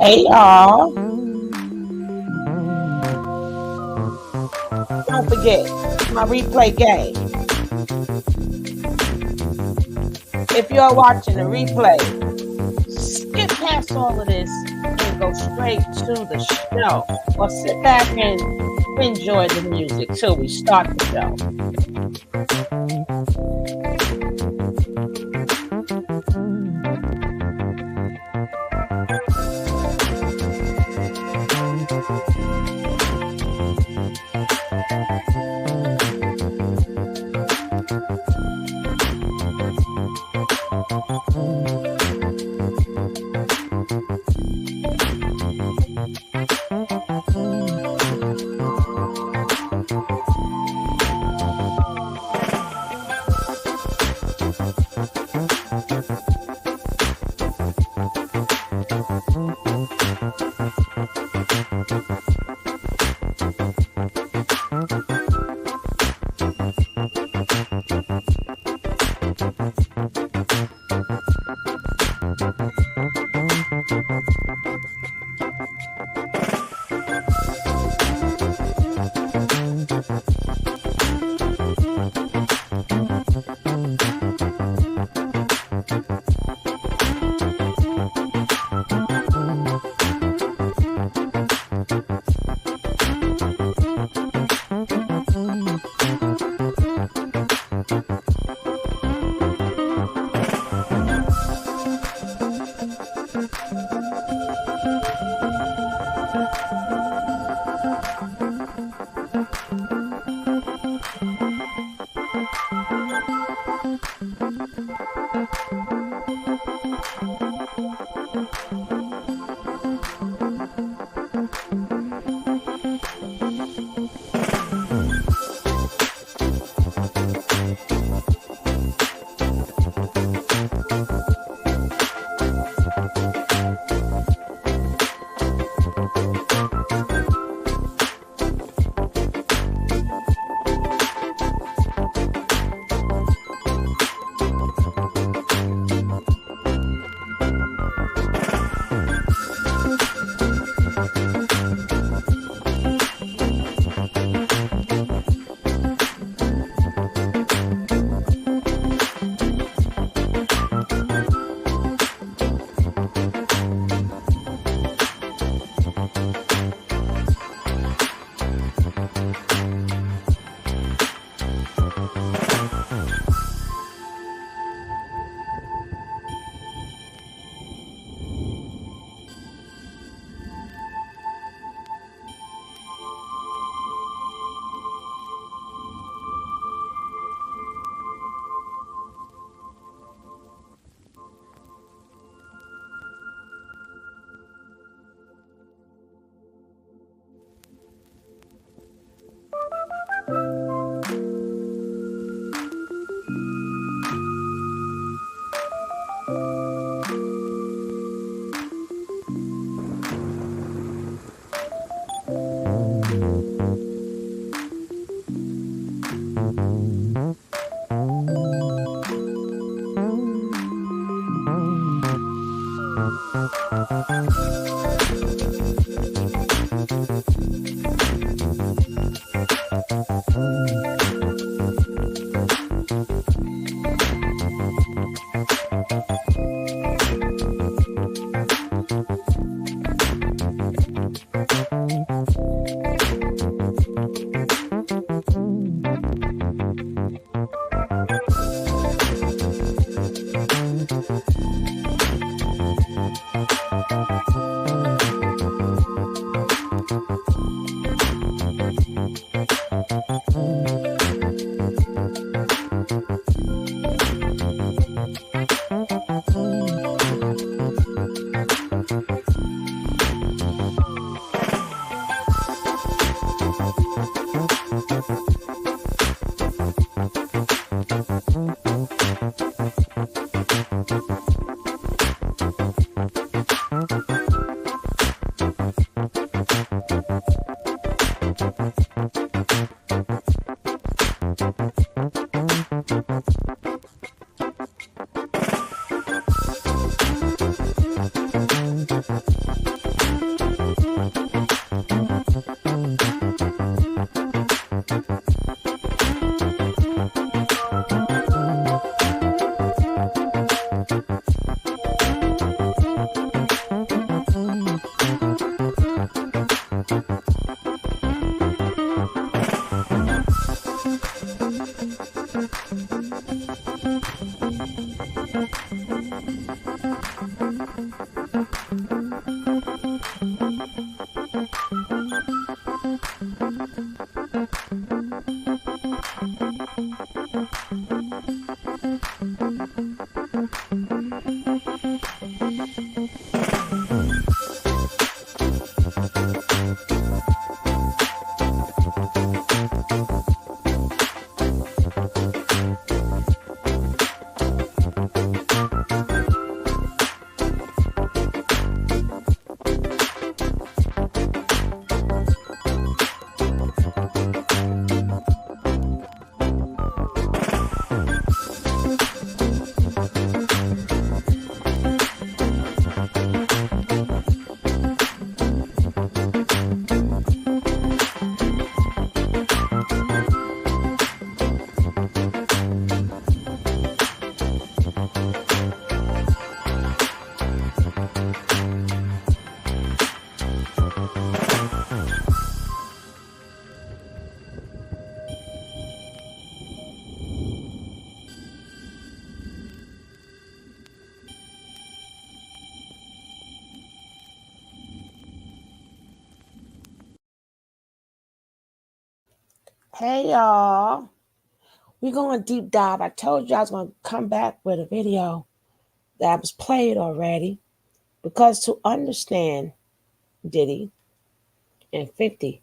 Hey y'all, don't forget my replay game. If you're watching the replay, skip past all of this and go straight to the show. Or sit back and enjoy the music till we start the show. Hey y'all, we're going to deep dive. I told you I was going to come back with a video that was played already, because to understand Diddy and 50,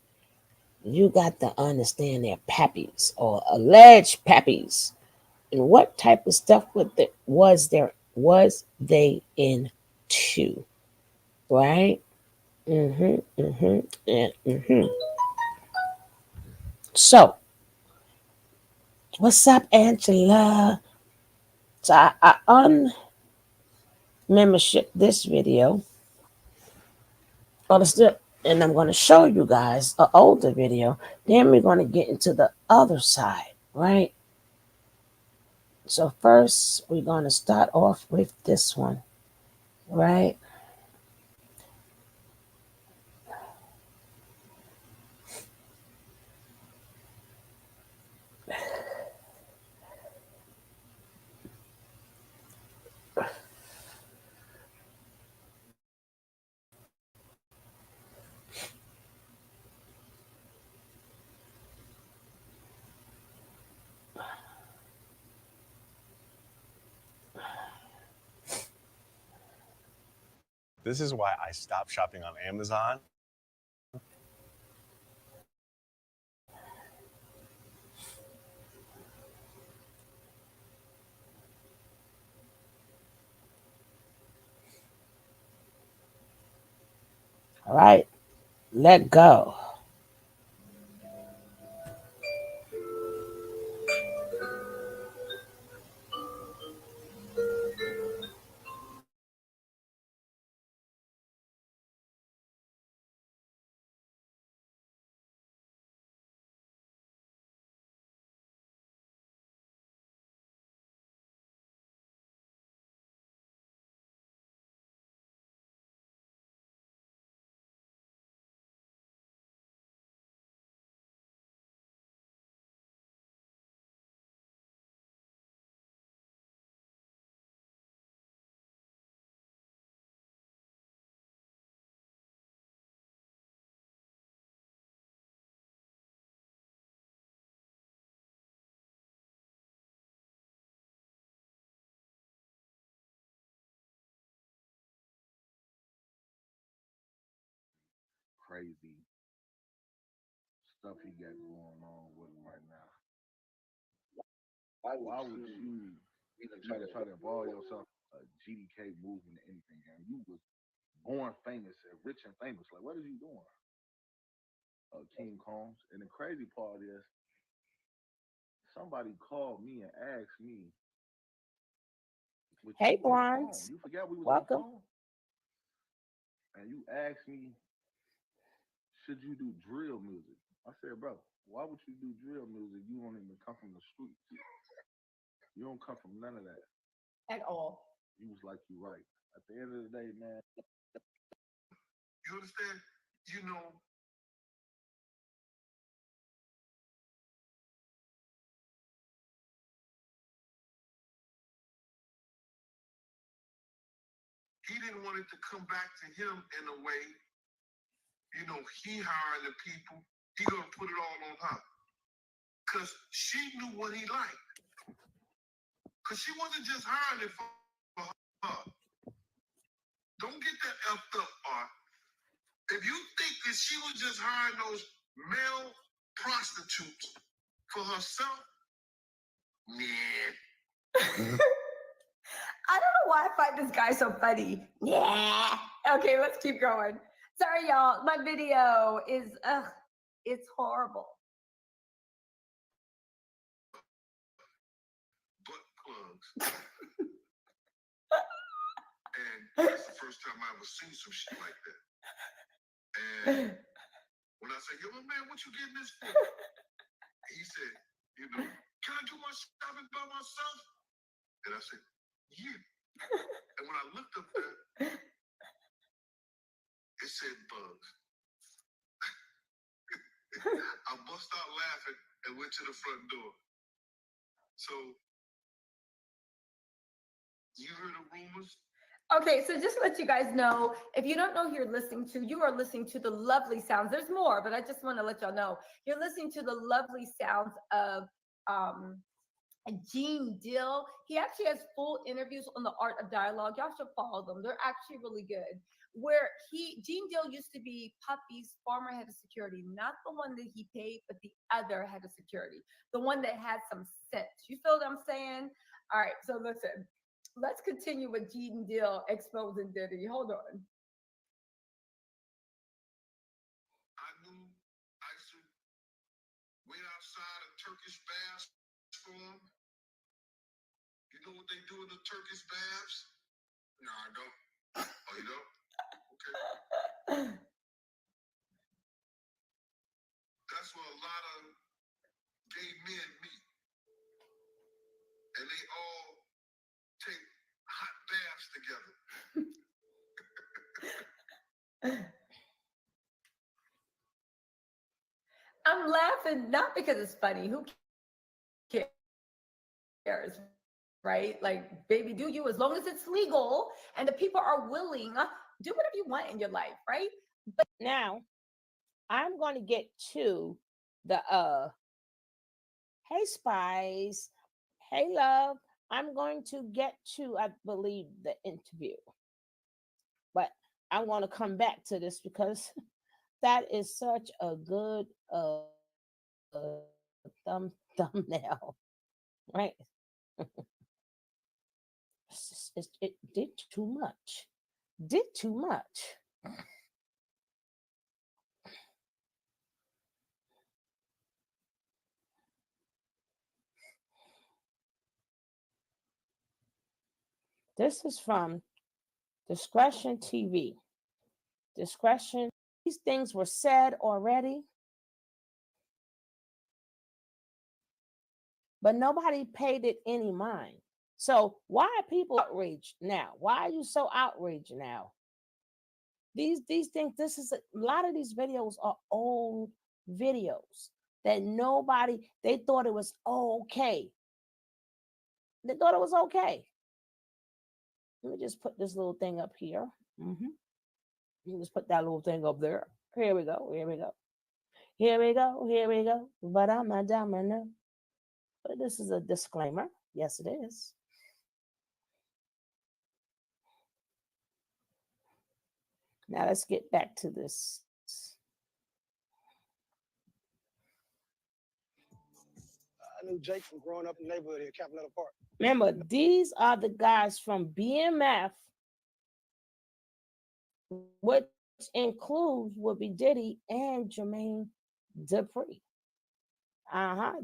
you got to understand their pappies or alleged pappies and what type of stuff was they into, right? And So, what's up, Angela? So I unmembership this video, and I'm going to show you guys an older video. Then we're going to get into the other side, right? So first, we're going to start off with this one, right? This is why I stopped shopping on Amazon. All right, let go. Crazy stuff he got going on with him right now. Why would you try to involve yourself a GDK movement or anything? And you was born famous and rich and famous. Like, what is you doing? King Combs. And the crazy part is, somebody called me and asked me, "What you Hey, on the phone? Bronze, You forgot we was on the welcome. phone?" And you asked me, "Should you do drill music?" I said, "Bro, why would you do drill music? You don't even come from the streets. You don't come from none of that at all." He was like, "You right." At the end of the day, man. You understand? You know, he didn't want it to come back to him in a way, you know, he hiring the people, he gonna put it all on her. Cause she knew what he liked. Cause she wasn't just hiring it for her. Don't get that effed up, Art. If you think that she was just hiring those male prostitutes for herself, man. I don't know why I find this guy so funny. Yeah. Okay, let's keep going. Sorry, y'all. My video is, it's horrible. Butt plugs. And that's the first time I ever seen some shit like that. And when I said, yo, man, what you getting this for? He said, you know, can I do my shopping by myself? And I said, yeah. And when I looked up there, it said bugs. I bust out laughing and went to the front door. So, you heard the rumors? Okay, so just to let you guys know, if you don't know who you're listening to, you are listening to the lovely sounds. There's more, but I just want to let y'all know. You're listening to the lovely sounds of Gene Dill. He actually has full interviews on the art of dialogue. Y'all should follow them. They're actually really good. Where Gene Dill used to be Puffy's former head of security, not the one that he paid, but the other head of security, the one that had some sense. You feel what I'm saying? All right, so listen. Let's continue with Gene Dill exposing Diddy. Hold on. I knew I used to wait outside a Turkish bath for him. You know what they do in the Turkish baths? No, I don't. Oh, you don't? Okay. That's where a lot of gay men meet. And they all take hot baths together. I'm laughing not because it's funny. Who cares? Right? Like, baby, do you, as long as it's legal and the people are willing, do whatever you want in your life, right? But now I'm going to get to the hey Spice, hey love. I'm going to get to, I believe, the interview. But I want to come back to this because that is such a good thumbnail, right? It did too much. Did too much. This is from Discretion TV. Discretion. These things were said already, but nobody paid it any mind. So why are people outraged now? Why are you so outraged now? These things, this is a lot of these videos are old videos that they thought it was okay. They thought it was okay. Let me just put this little thing up here. You just put that little thing up there. Here we go. Here we go. Here we go. Here we go. But I'm a domino. But this is a disclaimer. Yes, it is. Now let's get back to this. I knew Jake from growing up in the neighborhood here, Capitol Park. Remember, these are the guys from BMF, which includes would be Diddy and Jermaine Dupri.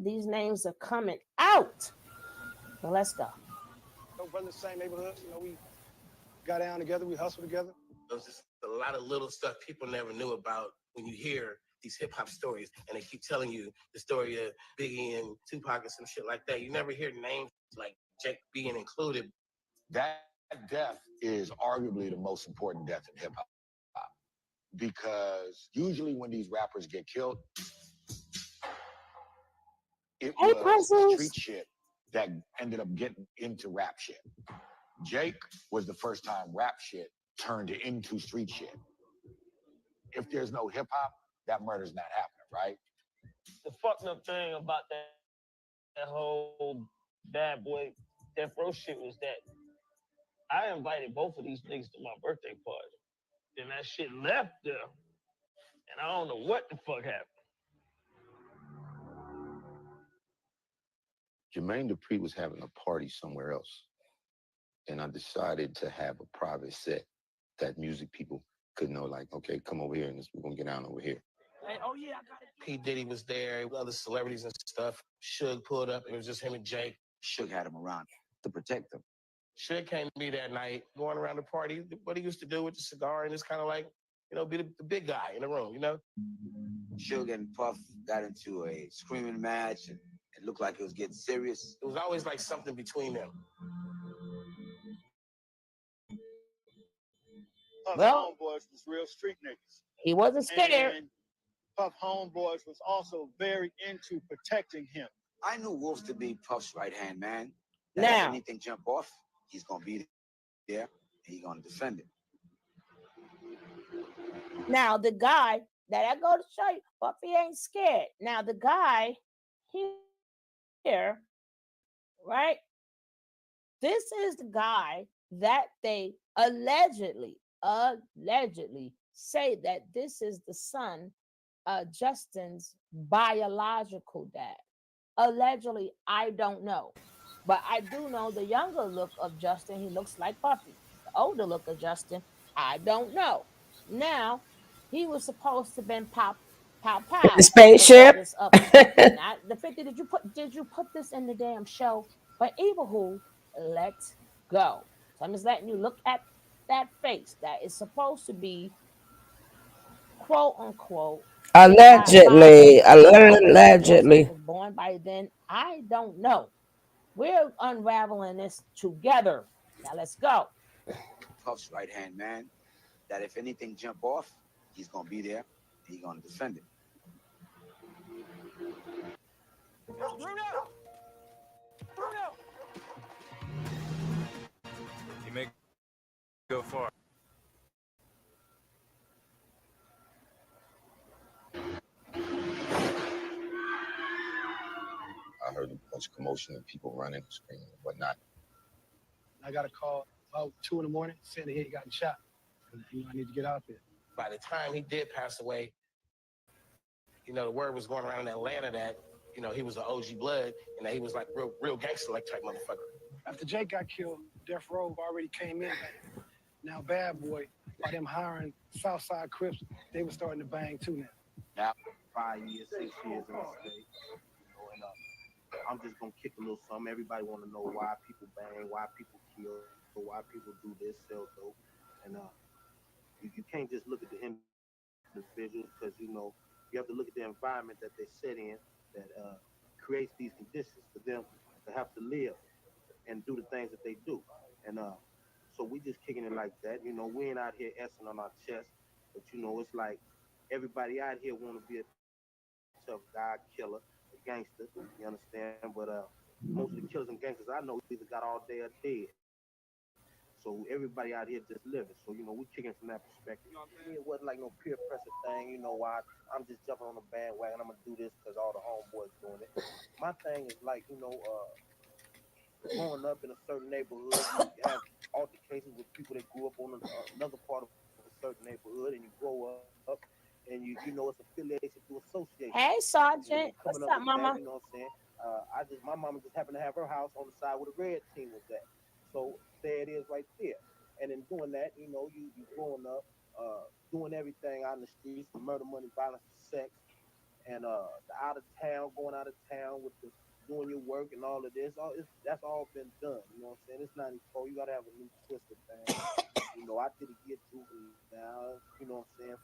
These names are coming out. So let's go. No brothers, same neighborhood. You know, we got down together, we hustled together. There's just a lot of little stuff people never knew about when you hear these hip hop stories, and they keep telling you the story of Biggie and Tupac and some shit like that. You never hear names like Jake being included. That death is arguably the most important death in hip hop, because usually when these rappers get killed, it was street shit that ended up getting into rap shit. Jake was the first time rap shit turned into street shit. If there's no hip hop, that murder's not happening, right? The fucked up thing about that whole bad boy death row shit was that I invited both of these niggas to my birthday party. Then that shit left there, and I don't know what the fuck happened. Jermaine Dupri was having a party somewhere else, and I decided to have a private set that music people could know, like, okay, come over here, and we're gonna get down over here. Hey, oh yeah, I got it. P. Diddy was there, other celebrities and stuff. Suge pulled up. It was just him and Jake. Suge had him around to protect him. Suge came to me that night, going around the party. What he used to do with the cigar, and it's kind of like, be the big guy in the room, Suge and Puff got into a screaming match, and it looked like it was getting serious. It was always like something between them. Puff Well, homeboys was real street niggas. he wasn't scared. And Puff homeboys was also very into protecting him. I knew Wolf to be Puff's right-hand man. That Now. if anything jump off, he's going to be there, and he's going to defend it. Now, the guy that I go to show you, Puffy ain't scared. Now, the guy here, right? This is the guy that they allegedly say that this is the son of Justin's biological dad. Allegedly, I don't know. But I do know the younger look of Justin, he looks like Puffy. The older look of Justin, I don't know. Now, he was supposed to have been pow. The spaceship. The 50, did you put this in the damn show? But Evilwho, let's go. So I'm just letting you look at that face that is supposed to be quote unquote Allegedly. was born by then. I don't know. We're unraveling this together. Now let's go. Puff's right-hand man, that if anything jump off, he's going to be there, and he's going to defend it. You may go far. I heard a bunch of commotion and people running, screaming, and whatnot. I got a call about 2 a.m. saying he had gotten shot. And, I need to get out there. By the time he did pass away, the word was going around in Atlanta that, he was an OG blood and that he was like real gangster like type motherfucker. After Jake got killed, Death Row already came in. Now Bad Boy, by them hiring Southside Crips, they were starting to bang too now. Now, 5 years, 6 years in the state. And I'm just gonna kick a little something. Everybody want to know why people bang, why people kill, why people do this, sell dope, and you can't just look at the individuals because you have to look at the environment that they sit in that creates these conditions for them to have to live and do the things that they do. And so we just kicking it like that. We ain't out here essing on our chest, but it's like everybody out here want to be a tough guy, killer, a gangster. You understand? But most of the killers and gangsters I know either got all day or dead. So everybody out here just living. So, we kicking from that perspective. It wasn't like no peer pressure thing, why I'm just jumping on the bandwagon. I'm going to do this because all the homeboys doing it. My thing is like, growing up in a certain neighborhood, you have altercations with people that grew up on another part of a certain neighborhood, and you grow up and it's affiliation through association. Hey, Sergeant. What's up, Mama? You know what I'm saying? My mama just happened to have her house on the side where the red team was at. So there it is right there. And in doing that, you growing up, doing everything out in the streets, from murder, money, violence, sex, and going out of town with doing your work and all of this. That's all been done. You know what I'm saying? It's 94. You got to have a new twist of things. I did a year juvenile, you know what I'm saying,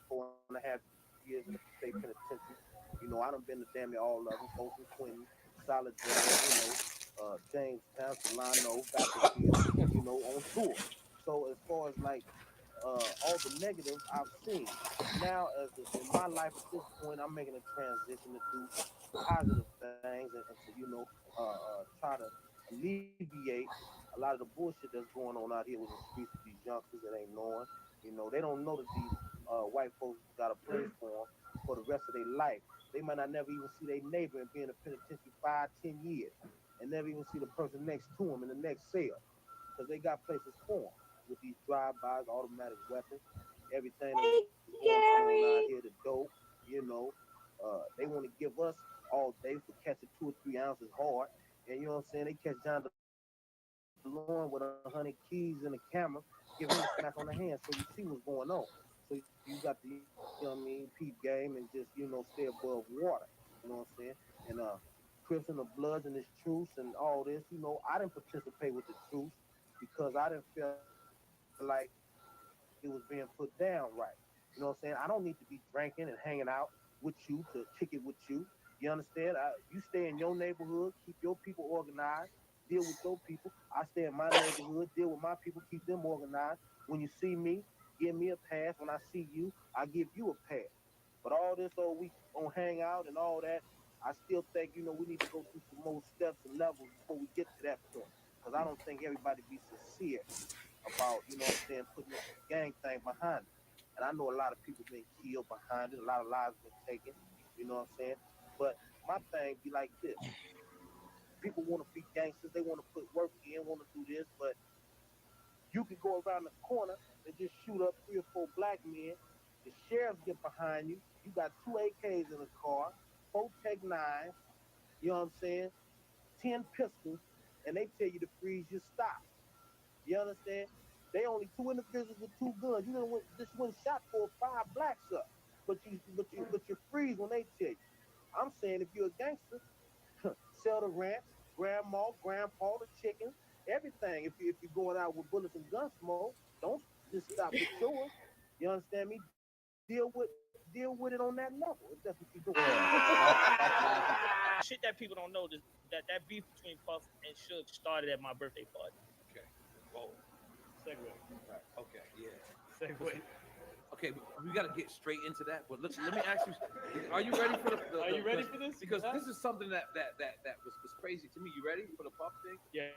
4.5 years in the state penitentiary. I done been to damn near all of them, Folsom, Quentin, Solid Jamestown, Solano, Baptist, on tour. So as far as like all the negatives I've seen, now in my life at this point, I'm making a transition to do positive things and to try to alleviate a lot of the bullshit that's going on out here with the streets with these youngsters that ain't knowing. They don't know that these white folks got a place for them for the rest of their life. They might not never even see their neighbor and be in the penitentiary 5, 10 years, and never even see the person next to them in the next cell, because they got places for them with these drive-bys, automatic weapons, everything that's going on out here, the dope. They want to give us all day for catching 2 or 3 ounces hard, and you know what I'm saying? They catch John DeLorean with 100 keys and a camera, give him a smack on the hand so you see what's going on. So you got the, peep game and just, stay above water. You know what I'm saying? And Crips and the Bloods and this truce and all this, I didn't participate with the truce because I didn't feel like it was being put down right. You know what I'm saying? I don't need to be drinking and hanging out with you to kick it with you. You understand? You stay in your neighborhood, keep your people organized, deal with your people. I stay in my neighborhood, deal with my people, keep them organized. When you see me, give me a pass. When I see you, I give you a pass. But all this, we gonna hang out and all that, I still think, we need to go through some more steps and levels before we get to that point. Because I don't think everybody be sincere about, putting this gang thing behind it. And I know a lot of people been killed behind it, a lot of lives been taken, you know what I'm saying? But my thing be like this. People want to be gangsters, they want to put work in, want to do this, but you can go around the corner and just shoot up 3 or 4 black men. The sheriffs get behind you. You got 2 AKs in the car, 4 Tech 9s, you know what I'm saying? 10 pistols, and they tell you to freeze your stop. You understand? They only 2 individuals with 2 guns. You just went shot 4 or 5 blacks up, but you freeze when they tell you. I'm saying if you're a gangster, sell the ranch, grandma, grandpa, the chicken, everything. If you're going out with bullets and gun smoke, don't just stop with yours. You understand me? Deal with it on that level. If that's what you're doing. Shit that people don't know is that beef between Puff and Suge started at my birthday party. Okay. Whoa. Segue. Right. Okay. Yeah. Segue. Okay, we got to get straight into that. But let me ask you: are you ready for the Are you ready for this? Because this is something that was crazy to me. You ready for the Puff thing? Yeah.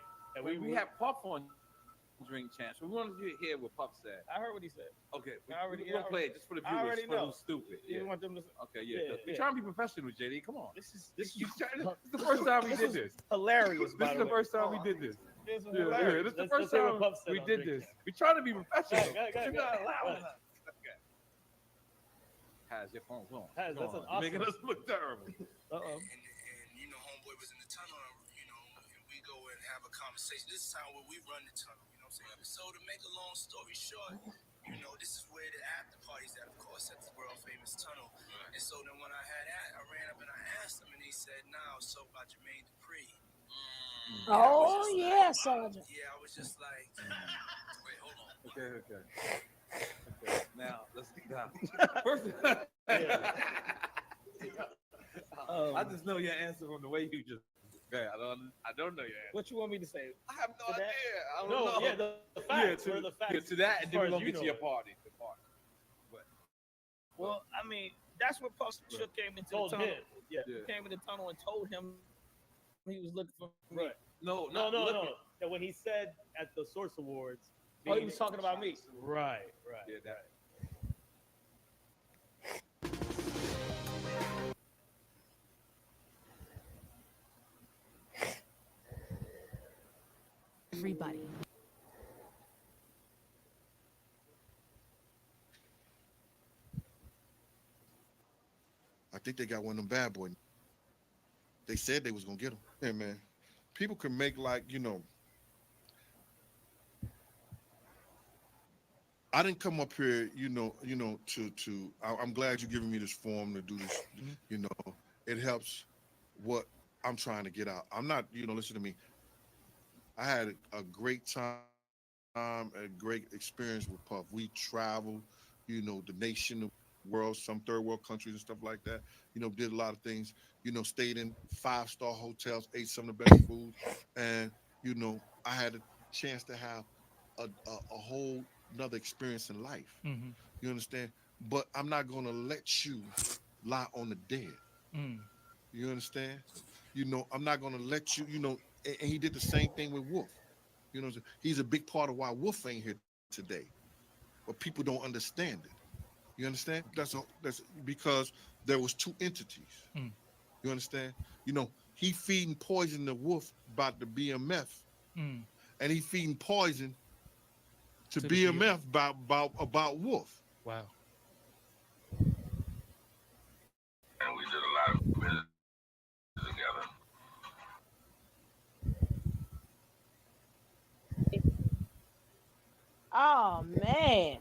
We have Puff on Drink Champs. We wanted you to hear what Puff said. I heard what he said. Okay, we're gonna play it just for the viewers. I already know. Who's stupid. You want them to? Okay, yeah. We're trying to be professional, JD. Come on. This is the first time we did this. Hilarious. This is the first time we did this. This is hilarious. This is the first time we did this. We're trying to be professional. You're not allowing us. Okay. Has your phone on? That's awesome. Making us look terrible. Uh-oh. And homeboy was in the tunnel, and we go and have a conversation. This is how we run the tunnel, you know what I'm saying? So to make a long story short, this is where the after party's at, of course, at the world famous tunnel. And so then when I ran up and I asked him, and he said, "Nah, so about Jermaine Dupri." Oh yeah, Sergeant. Yeah, I was just like, wait, hold on. Okay. Now let's get down. First, I just know your answer from the way you just. Okay, I don't know your answer. What you want me to say? I have no idea. I don't know. Yeah, the facts. Yeah, the facts. Yeah, to that, and then we're gonna get to your party. The party. But, well, I mean, that's what Puff Shook came into the tunnel. Yeah, came in the tunnel and told him he was looking for me. Right. No. And when he said at the Source Awards, he was talking about me. Right. Yeah, that. Everybody. I think they got one of them bad boys. They said they was gonna get them. Yeah, man. People can make I didn't come up here, I'm glad you're giving me this forum to do this. It helps what I'm trying to get out. I'm not, listen to me. I had a great time, a great experience with Puff. We traveled, the nation, the world, some third world countries and stuff like that. Did a lot of things, stayed in 5-star hotels, ate some of the best food. And, I had a chance to have a whole another experience in life. Mm-hmm. You understand? But I'm not going to let you lie on the dead. Mm. You understand? I'm not going to let you, and he did the same thing with Wolf. You know, he's a big part of why Wolf ain't here today, but people don't understand it. You understand? That's because there was two entities. You understand? You know, he feeding poison to Wolf about the BMF, and he feeding poison to BMF about Wolf. Wow. And we did a lot of business together. Oh man.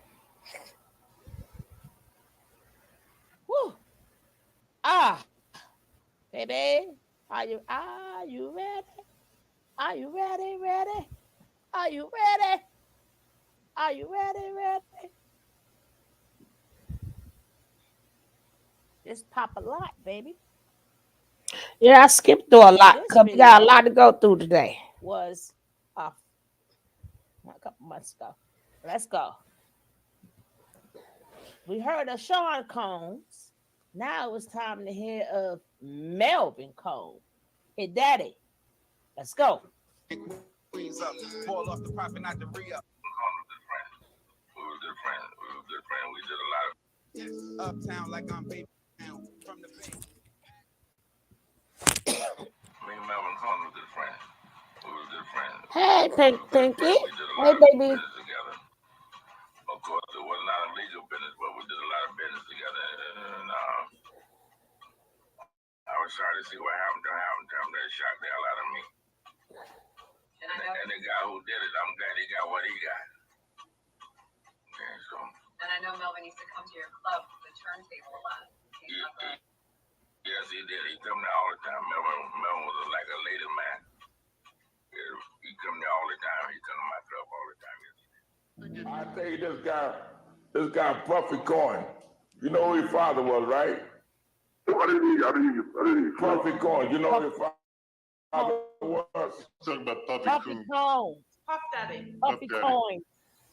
Woo. Baby, are you ready? Are you ready? Ready? Are you ready? Are you ready? Ready? Just pop a lot, baby. Yeah, I skipped through a lot because we got a lot to go through today. Was a couple months ago. Let's go. We heard of Sean Combs. Now it's time to hear of Melvin Combs. Hey, Daddy. Let's go. Queens up, ball off the profit, not the re-up. We were good friends. We did a lot of uptown like I'm baby down from the bank. Me and Melvin Combs were good friends. We were good friends. Hey, Pinky. We did a Hey, lot baby. of business together. Of course, it was not a legal business, but we did a lot of business together. And I was sorry to see what happened to him. That shocked the hell out of me. And the guy who did it, I'm glad he got what he got. Okay, so. And I know Melvin used to come to your club, the turntable, a lot. Yes, he did. He come there all the time. Melvin was like a lady man. He come there all the time. He come to my club all the time. I tell you, this guy Puffy Coin. You know who his father was, right? I didn't Puffy Coin. You know who his father was? Talking about Puffy Combs. Puff Daddy. Puffy Combs.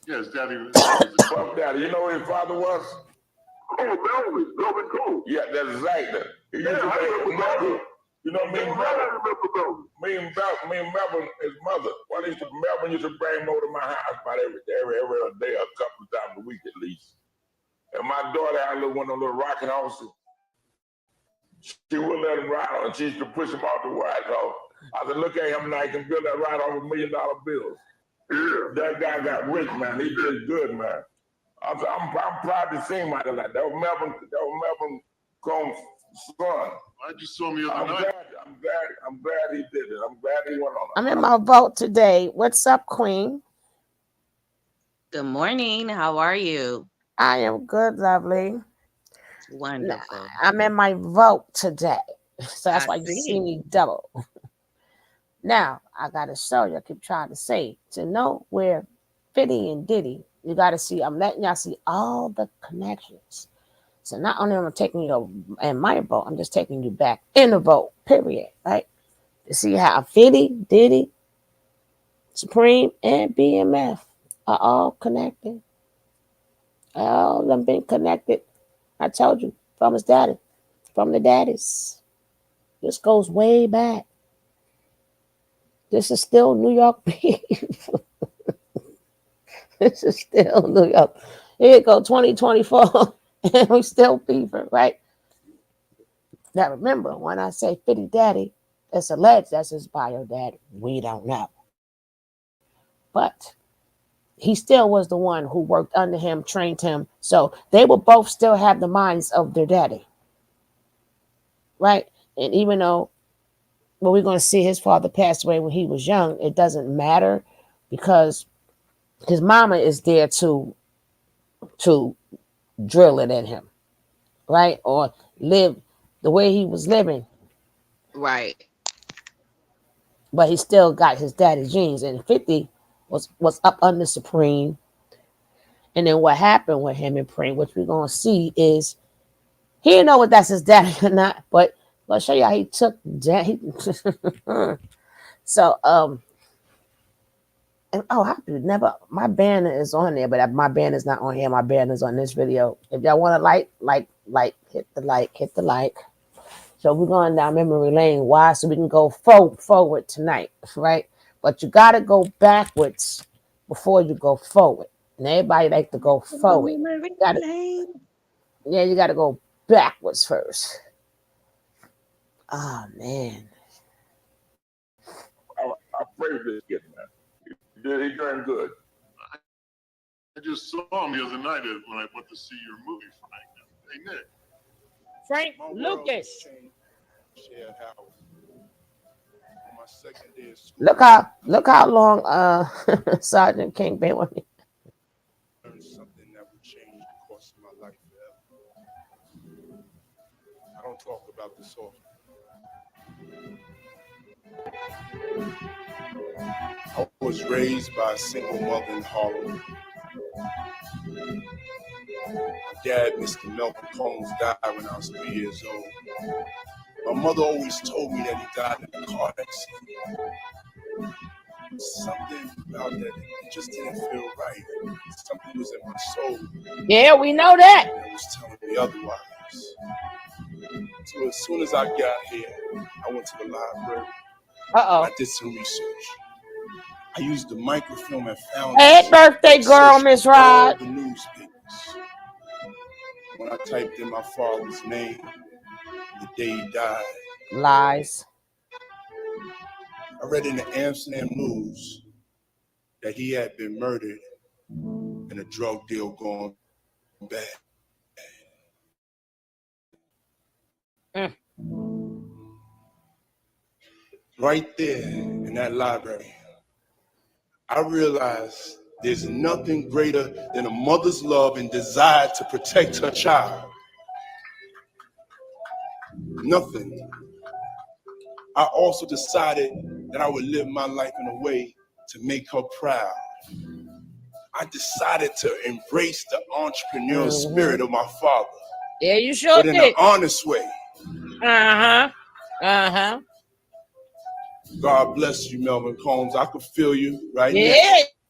Yes, Daddy. Puff Daddy. You know who his father was? Oh, Melvin Combs. Yeah, that's exactly. He used to make Melvin. You know me and Melvin, his mother. Melvin used to bring him over to my house about every day, a couple of times a week at least. And my daughter had one of those little rocking horses. She wouldn't let him ride on it. She used to push him off the ride off. I said, look at him now, he can build that ride off $1 million bills. Yeah. That guy got rich, man. He did good, man. I'm proud to see him out of that. That was Melvin Combs' son. Why'd you saw me the other night? I'm glad he did it. I'm glad he went on. I'm in my vote today. What's up, Queen? Good morning. How are you? I am good, lovely. Wonderful. I'm in my vote today. So that's why you see me double. Now, I got to show you, I keep trying to say, to know where Fiddy and Diddy, you got to see, I'm letting y'all see all the connections. So not only am I taking you in my vote, I'm just taking you back in the vote, period, right? To see how Fiddy, Diddy, Supreme, and BMF are all connected. All of them been connected. I told you, from his daddy, from the daddies. This goes way back. This is still New York beef. This is still New York. Here you go, 2024, and we still beefing, right? Now remember, when I say Fiddy Daddy, it's alleged that's his bio dad. We don't know. But he still was the one who worked under him, trained him. So they will both still have the minds of their daddy. Right? And even though we're going to see his father passed away when he was young, it doesn't matter because his mama is there to drill it in him. Right? Or live the way he was living. Right. But he still got his daddy genes. And 50 was up under Supreme. And then what happened with him and Preem, which we're going to see, is he didn't know what that's his daddy or not. But I'll show you how he took daddy. So, and I never, my banner is on there, but my banner is not on here. My banner is on this video. If y'all want to hit the like. So we're going down memory lane. Why? So we can go forward tonight, right? but you got to go backwards before you go forward. And everybody like to go forward. You got to go backwards first. Oh man. I praise this kid, man. He doing good. I just saw him the other night when I went to see your movie, Frank. Hey, Nick. Frank My world Lucas. changed. Shared house. On my second day of school. Look how long Sergeant King been with me. Learned something that would change the course of my life forever. I don't talk about this often. I was raised by a single mother in Harlem. My dad, Mr. Melvin Combs, died when I was 3 years old. My mother always told me that he died in a car accident. Something about that, it just didn't feel right. Something was in my soul. Yeah, we know that. That was telling me otherwise. So as soon as I got here, I went to the library. I did some research. I used the microfilm and found Hey, birthday girl, Miss Rod. the newspapers. When I typed in my father's name, the day he died. Lies. I read in the Amsterdam News that he had been murdered and a drug deal gone bad. Right there in that library, I realized there's nothing greater than a mother's love and desire to protect her child. Nothing. I also decided that I would live my life in a way to make her proud. I decided to embrace the entrepreneurial spirit of my father. Yeah, you sure but in did. an honest way. God bless you, Melvin Combs. I could feel you right now.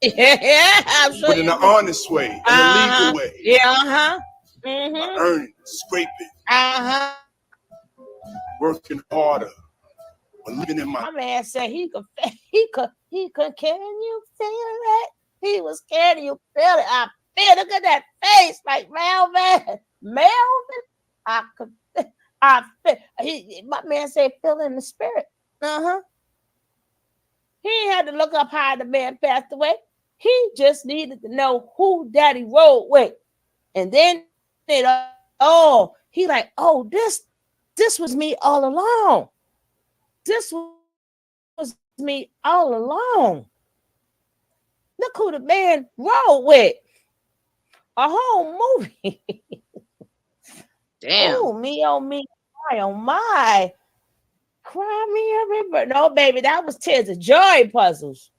Yeah, I'm sure. But in an honest way, in a legal way. Yeah, I earned, scraping, working harder, believing in my man said he could. Can you feel it? He was scared. You feel it? I feel. Look at that face, like Melvin. I could. I feel. My man said, feel in the spirit. He ain't had to look up how the man passed away. He just needed to know who Daddy rode with, and then he like, oh, this was me all along. This was me all along. Look who the man rode with. A whole movie. Damn. Oh, me, oh, me, oh, my. Cry me a river. No, baby, that was Tears of Joy puzzles.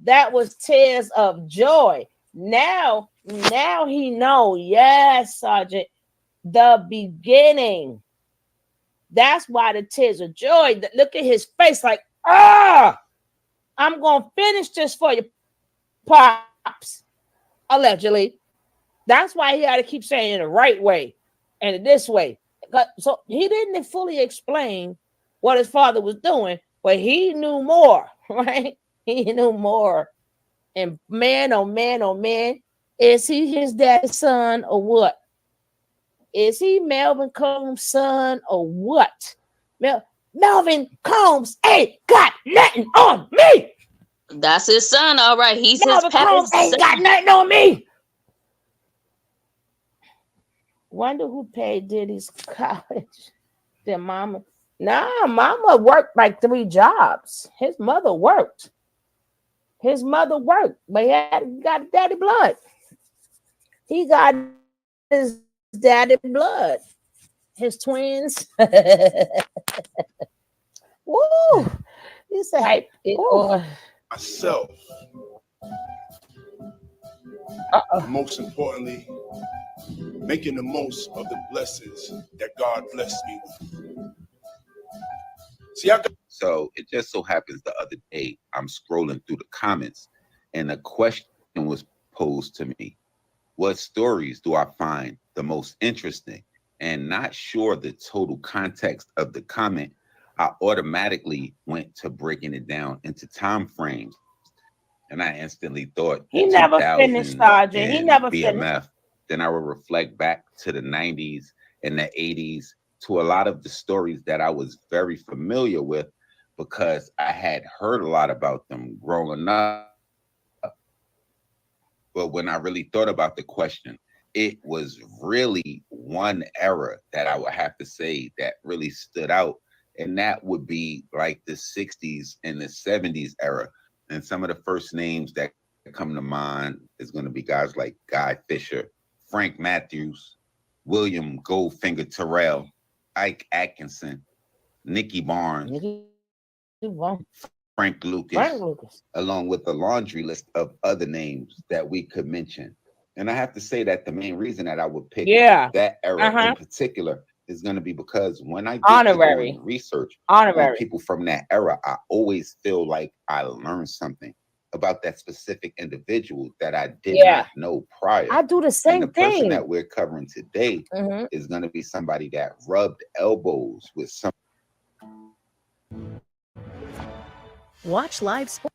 That was Tears of Joy. Now he know. Yes, Sergeant. The beginning. That's why the Tears of Joy. Look at his face like, I'm going to finish this for you, Pops. Allegedly. That's why he had to keep saying it the right way and this way. So he didn't fully explain what his father was doing, but he knew more, right? He knew more. And man, oh man, oh man, is he his daddy's son or what? Is he Melvin Combs' son or what? Melvin Combs ain't got nothing on me. That's his son, all right. He's Melvin his Combs ain't got nothing on me. Wonder who paid Diddy's college. Their mama. Nah, mama worked like 3 jobs. His mother worked. But he got daddy blood. He got his daddy blood. His twins. Woo! You say, myself. Most importantly, making the most of the blessings that God blessed me with. So it just so happens the other day, I'm scrolling through the comments and a question was posed to me. What stories do I find the most interesting? And not sure the total context of the comment, I automatically went to breaking it down into time frames. And I instantly thought He the never finished, 2000s Sergeant. He and never finished. BMF. Then I would reflect back to the 90s and the 80s to a lot of the stories that I was very familiar with because I had heard a lot about them growing up. But when I really thought about the question, it was really one era that I would have to say that really stood out. And that would be like the 60s and the 70s era. And some of the first names that come to mind is going to be guys like Guy Fisher, Frank Matthews, William Goldfinger Terrell, Ike Atkinson, Nicky Barnes, Frank Lucas, along with a laundry list of other names that we could mention. And I have to say that the main reason that I would pick that era in particular is going to be because when I get to doing research on people from that era, I always feel like I learned something about that specific individual that I did not know prior. I do the And same the person thing. that we're covering today is going to be somebody that rubbed elbows with some. Watch live sports.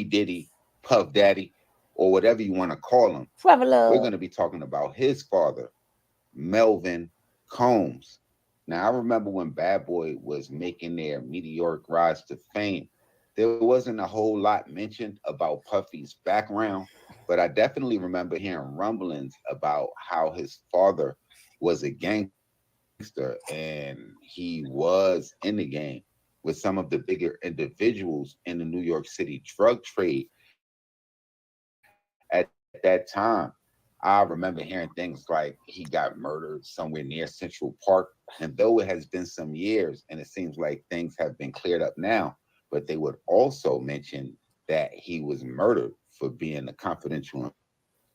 Diddy, Puff Daddy, or whatever you want to call him. We're going to be talking about his father, Melvin Combs. Now, I remember when Bad Boy was making their meteoric rise to fame, there wasn't a whole lot mentioned about Puffy's background, but I definitely remember hearing rumblings about how his father was a gangster and he was in the game with some of the bigger individuals in the New York City drug trade at that time. I remember hearing things like he got murdered somewhere near Central Park. And though it has been some years and it seems like things have been cleared up now, but they would also mention that he was murdered for being a confidential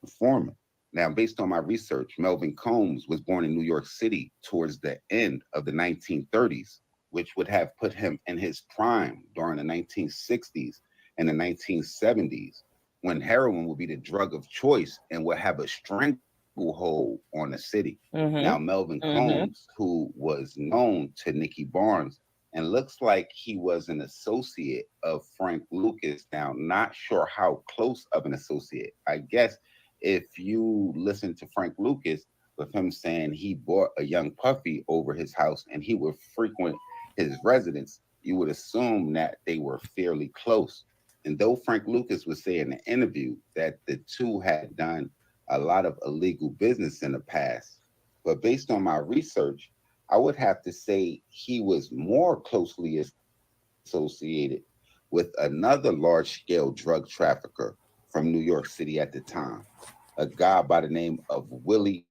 informant. Now, based on my research, Melvin Combs was born in New York City towards the end of the 1930s, which would have put him in his prime during the 1960s and the 1970s, when heroin would be the drug of choice and would have a stranglehold on the city. Now, Melvin Combs, who was known to Nicky Barnes, and looks like he was an associate of Frank Lucas. Now, not sure how close of an associate. I guess if you listen to Frank Lucas, with him saying he bought a young Puffy over his house and he would frequent his residence, you would assume that they were fairly close. And though Frank Lucas would say in the interview that the two had done a lot of illegal business in the past, but based on my research, I would have to say he was more closely associated with another large-scale drug trafficker from New York City at the time, a guy by the name of Willie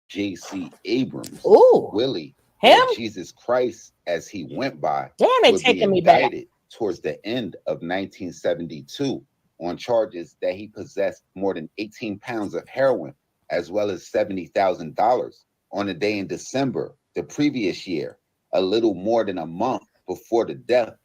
J.C. Abrams. Willie, or Jesus Christ, as he went by, would be indicted towards the end of 1972 on charges that he possessed more than 18 pounds of heroin, as well as $70,000 on a day in December the previous year, a little more than a month before the death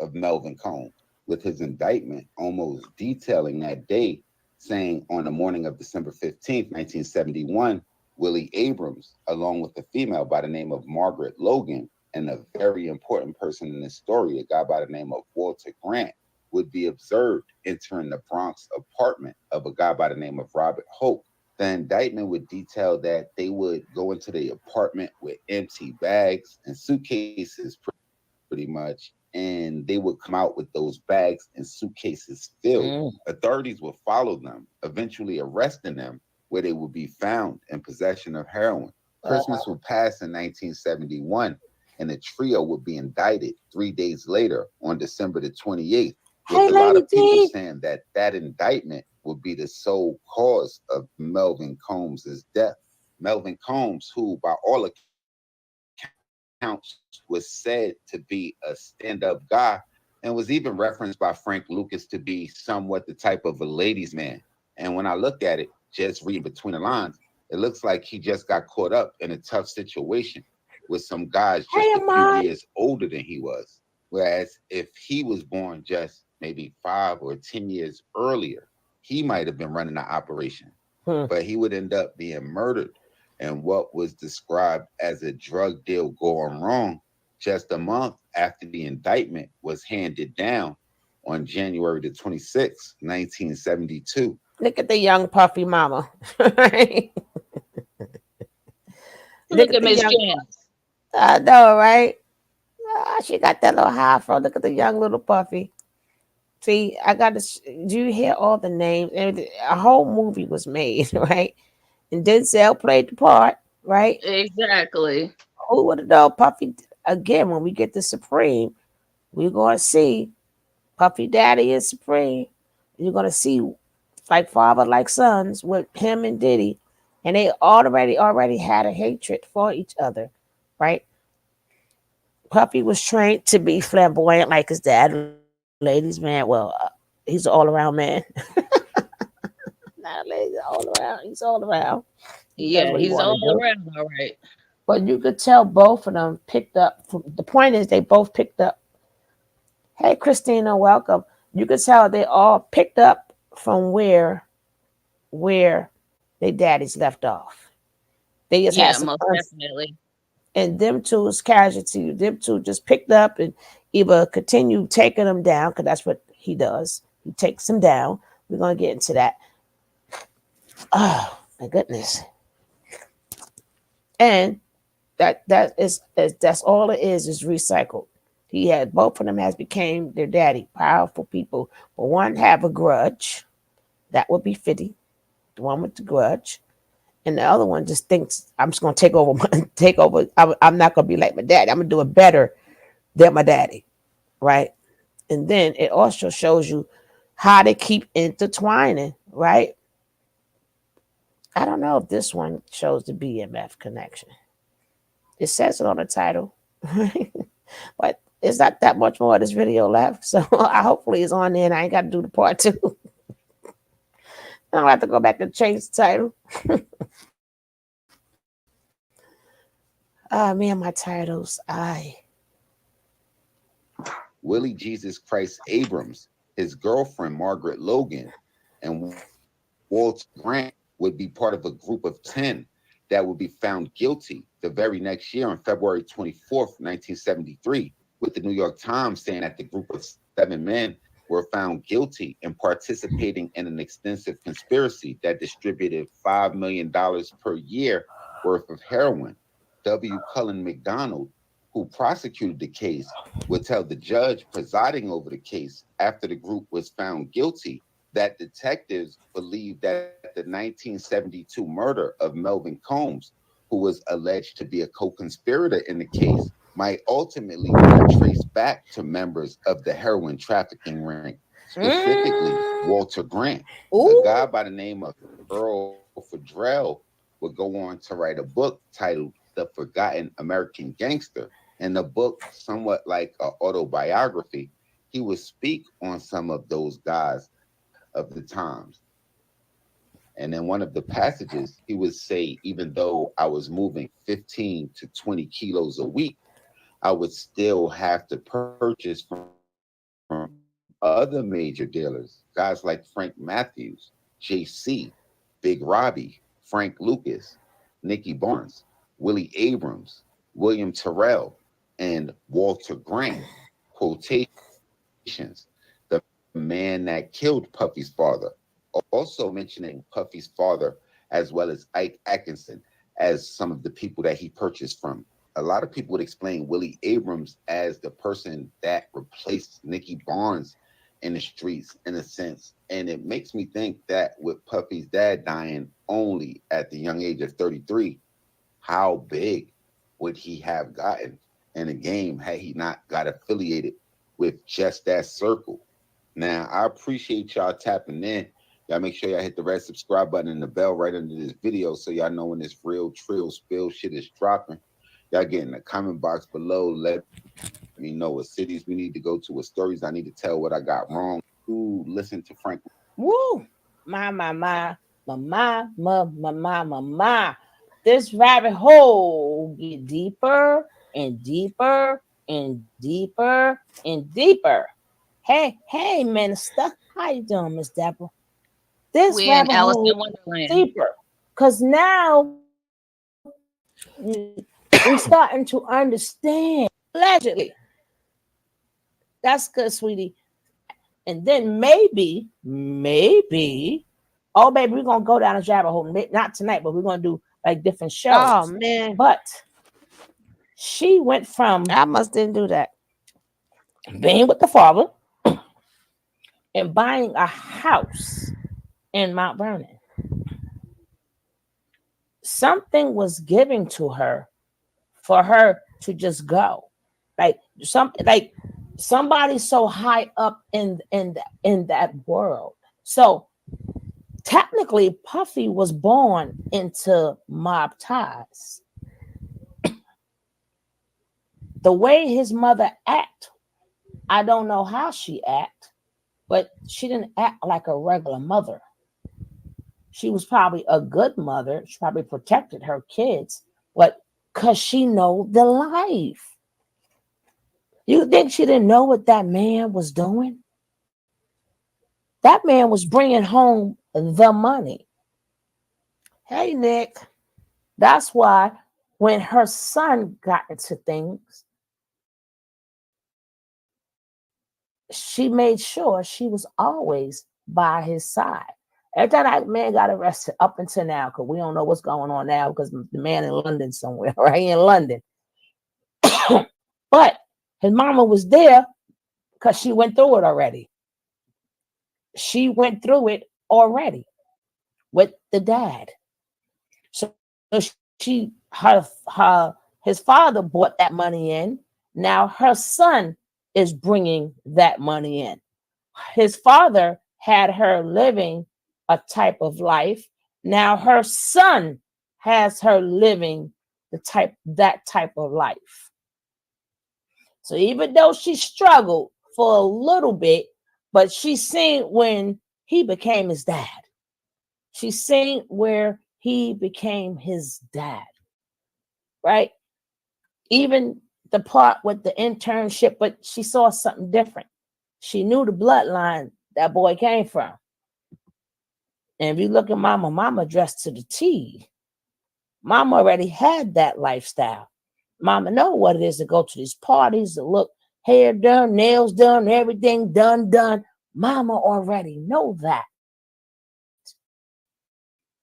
of Melvin Combs, with his indictment almost detailing that day, saying on the morning of December 15th, 1971, Willie Abrams, along with a female by the name of Margaret Logan, and a very important person in this story, a guy by the name of Walter Grant, would be observed entering the Bronx apartment of a guy by the name of Robert Hope. The indictment would detail that they would go into the apartment with empty bags and suitcases, pretty much, and they would come out with those bags and suitcases filled. Authorities would follow them, eventually arresting them, where they would be found in possession of heroin. Christmas would pass in 1971, and the trio would be indicted 3 days later on December the 28th, with a lot of people saying that that indictment would be the sole cause of Melvin Combs' death. Melvin Combs, who by all accounts was said to be a stand-up guy and was even referenced by Frank Lucas to be somewhat the type of a ladies' man. And when I look at it, just reading between the lines, it looks like he just got caught up in a tough situation. with some guys just Hey, a few Amon. years older than he was. Whereas if he was born just maybe 5 or 10 years earlier, he might have been running the operation, but he would end up being murdered. And what was described as a drug deal going wrong just a month after the indictment was handed down on January the 26th, 1972. Look at the young puffy mama. Look Look at at the Miss young. Janice. I know, right? Ah, she got that little high fro. Look at the young little puffy. See, I got to. Do you hear all the names? A whole movie was made, right? And Denzel played the part, right? Exactly. Who would have known Puffy? Again, when we get to Supreme, we're going to see Puffy Daddy is Supreme. You're going to see like father, like sons with him and Diddy. And they already had a hatred for each other, right? Puffy was trained to be flamboyant like his dad, ladies man. Well, he's an all around man. Not ladies, all around. He's all around. He does Yeah, what he he's want to all do. around all right. But you could tell both of them picked up. The point is, they both picked up. Hey, Christina, welcome. You could tell they all picked up from where their daddies left off. They just had Yeah, some most definitely. and them two's casualty. Them two just picked up and either continue taking them down, because that's what he does. He takes them down. We're gonna get into that. Oh my goodness. And that's all it is recycled. He had both of them has became their daddy, powerful people. But one have a grudge. That would be Fiddy, the one with the grudge. And the other one just thinks I'm just gonna take over. Take over. I'm not gonna be like my daddy. I'm gonna do it better than my daddy, right? And then it also shows you how they keep intertwining, right? I don't know if this one shows the BMF connection. It says it on the title, but it's not that much more of this video left. So I hopefully it's on there and I ain't got to do the part two. I don't have to go back and change the title. Me and my titles. Willie Jesus Christ Abrams, his girlfriend Margaret Logan, and Walter Grant would be part of a group of 10 that would be found guilty the very next year on February 24th, 1973, with the New York Times saying that the group of 7 men were found guilty in participating in an extensive conspiracy that distributed $5 million per year worth of heroin. W. Cullen McDonald, who prosecuted the case, would tell the judge presiding over the case after the group was found guilty that detectives believed that the 1972 murder of Melvin Combs, who was alleged to be a co-conspirator in the case, might ultimately be traced back to members of the heroin trafficking ring, specifically Walter Grant. A guy by the name of Earl Fidrell would go on to write a book titled The Forgotten American Gangster. In the book, somewhat like an autobiography, he would speak on some of those guys of the times. And in one of the passages, he would say, even though I was moving 15 to 20 kilos a week, I would still have to purchase from other major dealers, guys like Frank Matthews, JC, Big Robbie, Frank Lucas, Nicky Barnes, Willie Abrams, William Terrell, and Walter Grant. Quotations. The man that killed Puffy's father. Also mentioning Puffy's father as well as Ike Atkinson as some of the people that he purchased from. A lot of people would explain Willie Abrams as the person that replaced Nicky Barnes in the streets in a sense. And it makes me think that with Puffy's dad dying only at the young age of 33, how big would he have gotten in the game had he not got affiliated with just that circle? Now, I appreciate y'all tapping in. Y'all make sure y'all hit the red subscribe button and the bell right under this video so y'all know when this real trill spill shit is dropping. Y'all get in the comment box below. Let me know what cities we need to go to, what stories I need to tell, what I got wrong. Ooh, listen to Frank. Woo! My. this rabbit hole get deeper and deeper and deeper and deeper. Hey, minister, how you doing, Miss Deborah? This We in rabbit Alice hole in Wonderland. deeper, because now we starting to understand. Allegedly, that's good, sweetie. And then maybe, oh baby, we're gonna go down a rabbit hole. Not tonight, but we're gonna do like different shows. Oh man. But she went from I must didn't do that. being with the father and buying a house in Mount Vernon. Something was given to her for her to just go. Like somebody so high up in that world. So technically, Puffy was born into mob ties. The way his mother act, I don't know how she act, but she didn't act like a regular mother. She was probably a good mother. She probably protected her kids, but because she know the life. You think she didn't know what that man was doing? That man was bringing home the money. Hey, Nick. That's why when her son got into things, she made sure she was always by his side. Every time that man got arrested up until now, because we don't know what's going on now because the man in London somewhere, right in London. But his mama was there because she went through it already. She went through it already with the dad. So his father brought that money in. Now her son is bringing that money in. His father had her living a type of life. Now her son has her living that type of life. So even though she struggled for a little bit, but she's seen when he became his dad. She's seen where he became his dad, right? Even the part with the internship, but she saw something different. She knew the bloodline that boy came from. And if you look at Mama dressed to the T. Mama already had that lifestyle. Mama know what it is to go to these parties, to look hair done, nails done, everything done. Mama already know that.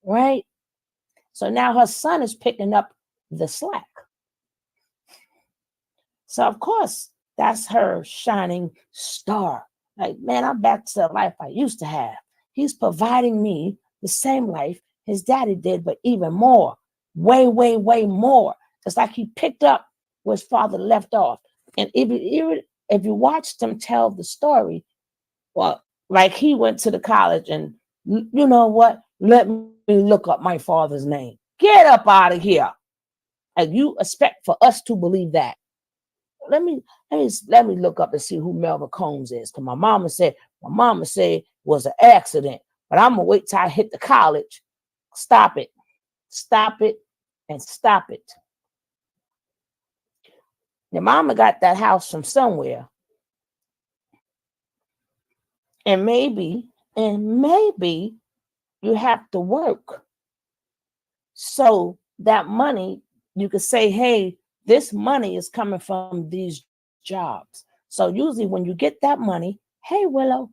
Right? So now her son is picking up the slack. So of course, that's her shining star. Like, man, I'm back to the life I used to have. He's providing me the same life his daddy did, but even more. Way more. It's like he picked up where his father left off. And even if you watched him tell the story, well, like he went to the college and, you know what? Let me look up my father's name. Get up out of here. And you expect for us to believe that. Let me look up and see who Melvin Combs is. Because my mama said it was an accident. But I'm gonna wait till I hit the college. Stop it, and stop it. Your mama got that house from somewhere. And maybe you have to work. So that money, you could say, hey, this money is coming from these jobs. So usually when you get that money, hey, Willow,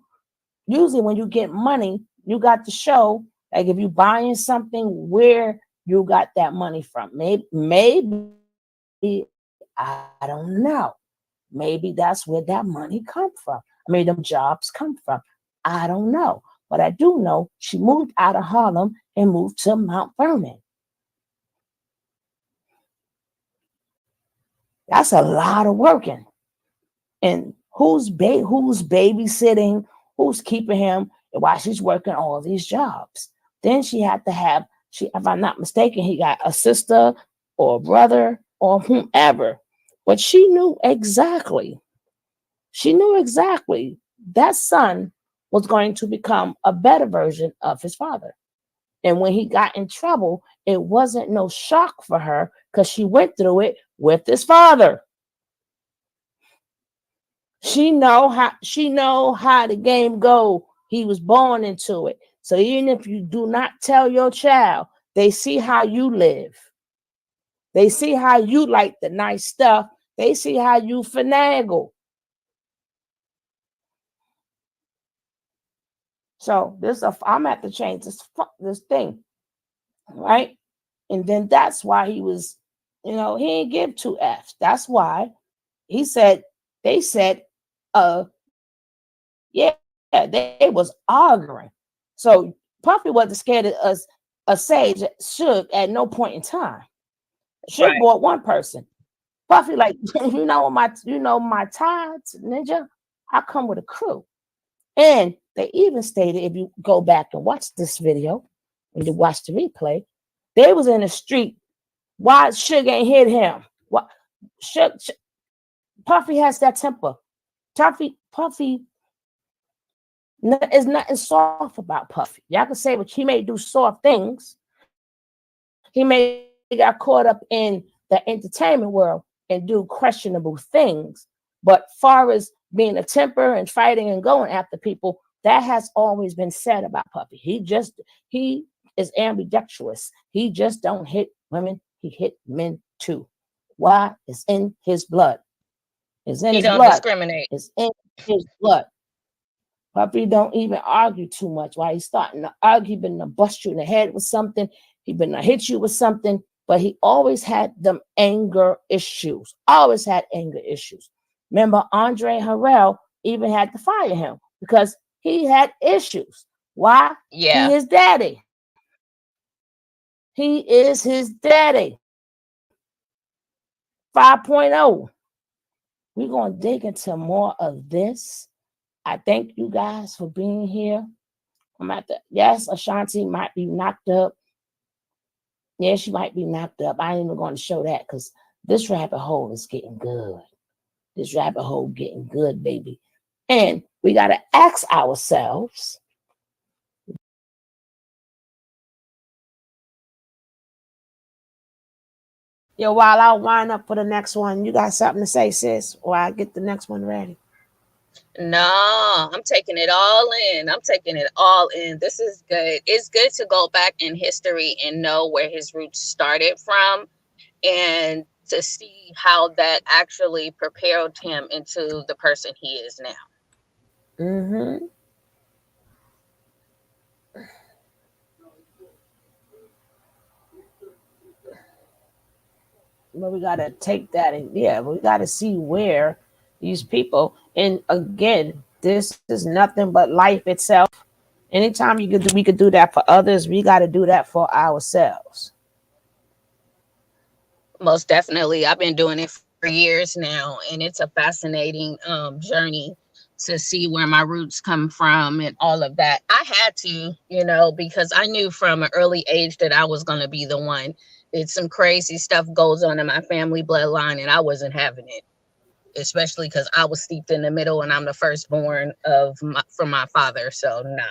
usually when you get money, you got to show, like if you're buying something, where you got that money from. Maybe I don't know. Maybe that's where that money come from. I mean, them jobs come from. I don't know. But I do know she moved out of Harlem and moved to Mount Vernon. That's a lot of working. And who's babysitting, who's keeping him while she's working all these jobs. Then she had to have, if I'm not mistaken, he got a sister or a brother or whomever. But she knew exactly that son was going to become a better version of his father. And when he got in trouble, it wasn't no shock for her because she went through it with his father. She know how the game go. He was born into it. So even if you do not tell your child, they see how you live. They see how you like the nice stuff. They see how you finagle. So I'm at to change this thing, right? And then that's why he was, he didn't give 2 Fs. That's why he said, they said, yeah, they was arguing. So Puffy wasn't scared of us, a Sage, Suge at no point in time. Suge bought one person. Puffy, like, my tides, ninja, I come with a crew. And they even stated, if you go back and watch this video, when you watch the replay, they was in the street. Why Suge ain't hit him? What Puffy has that temper. Puffy is nothing soft about Puffy. Y'all can say what he may do soft things. He may got caught up in the entertainment world and do questionable things. But far as being a temper and fighting and going after people, that has always been said about Puffy. He is ambidextrous. He just don't hit women. He hit men too. Why? It's in his blood. It's in He his don't blood. discriminate. It's in his blood. Puffy don't even argue too much. Why he's starting to argue, he been to bust you in the head with something. He been to hit you with something. But he always had them anger issues. Always had anger issues. Remember, Andre Harrell even had to fire him because he had issues. Why? Yeah. He is daddy. He is his daddy. 5.0. We're going to dig into more of this. I thank you guys for being here. Yes, Ashanti might be knocked up. Yeah, she might be knocked up. I ain't even going to show that because this rabbit hole is getting good. This rabbit hole getting good, baby. And we got to ask ourselves, while I wind up for the next one, you got something to say, sis, or I get the next one ready? No, I'm taking it all in. I'm taking it all in. This is good. It's good to go back in history and know where his roots started from and to see how that actually prepared him into the person he is now. Mm-hmm. But we got to take that and we got to see where these people, and again, this is nothing but life itself. Anytime we could do that for others, we got to do that for ourselves. Most definitely. I've been doing it for years now, and it's a fascinating journey to see where my roots come from and all of that. I had to, because I knew from an early age that I was going to be the one. It's some crazy stuff goes on in my family bloodline, and I wasn't having it, especially because I was steeped in the middle, and I'm the firstborn from my father. So nah.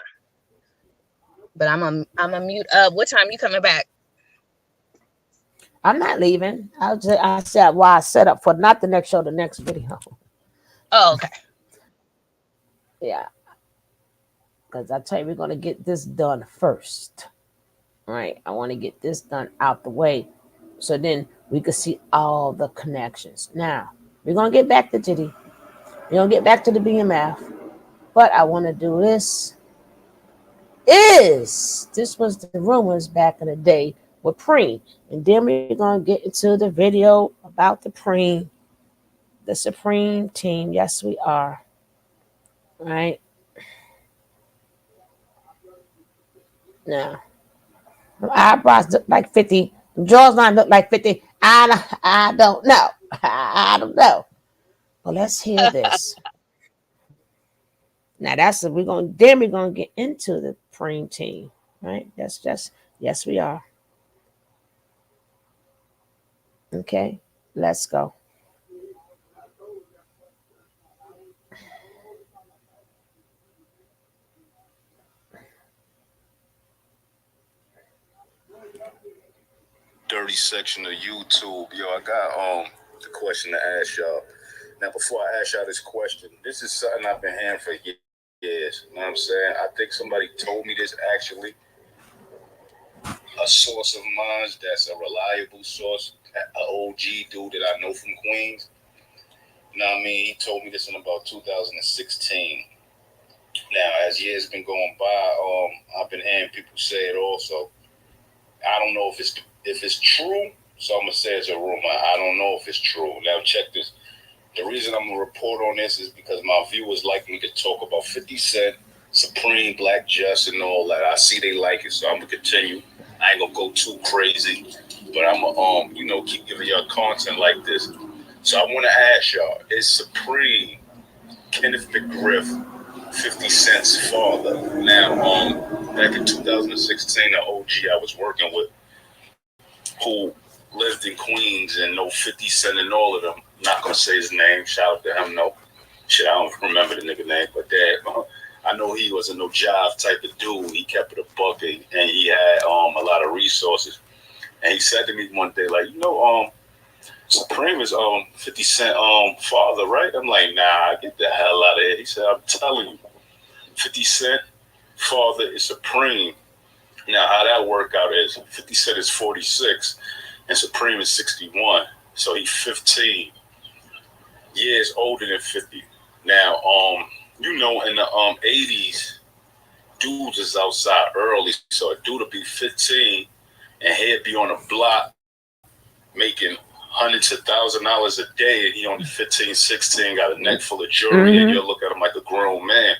But I'm a mute. What time you coming back? I'm not leaving. I said why I set up for not the next show, the next video. Oh, okay. Yeah. Because I tell you, we're going to get this done first. Right? I want to get this done out the way so then we can see all the connections. Now, we're going to get back to Diddy. We're going to get back to the BMF. But I want to do this. This was the rumors back in the day with Preem. And then we're going to get into the video about the Preem, the Supreme Team. Yes, we are. Right? Now, eyebrows look like 50. Jaws not look like 50. I don't know. I don't know. Well, let's hear this. Now we're gonna get into the Preem Team. Right? Yes, we are. Okay, let's go. comedy section of YouTube. Yo, I got the question to ask y'all. Now, before I ask y'all this question, this is something I've been hearing for years. You know what I'm saying? I think somebody told me this actually. A source of mine that's a reliable source, an OG dude that I know from Queens. You know what I mean? He told me this in about 2016. Now, as years been going by, I've been hearing people say it also. I don't know if it's true, so I'm gonna say it's a rumor. I don't know if it's true. Now, check this. The reason I'm gonna report on this is because my viewers like me to talk about 50 Cent, Supreme, Black Just, and all that. I see they like it, so I'm gonna continue. I ain't gonna go too crazy, but I'm gonna keep giving y'all content like this. So I want to ask y'all: is Supreme Kenneth McGriff 50 Cent's father? Now, back in 2016, the OG I was working with, who lived in Queens and know 50 Cent and all of them. Not gonna say his name. Shout out to him. No, shit, I don't remember the nigga name, but I know he was a no jive type of dude. He kept it a bucket, and he had a lot of resources. And he said to me one day, like, Supreme is 50 Cent father, right? I'm like, nah, get the hell out of here. He said, I'm telling you, 50 Cent father is Supreme. Now, how that work out is 50 Cent is 46 and Supreme is 61. So he's 15 years older than 50. Now, in the 80s, dudes is outside early. So a dude will be 15 and he'd be on a block making hundreds of $1,000s a day, and he only 15, 16, got a neck full of jewelry, and you'll look at him like a grown man.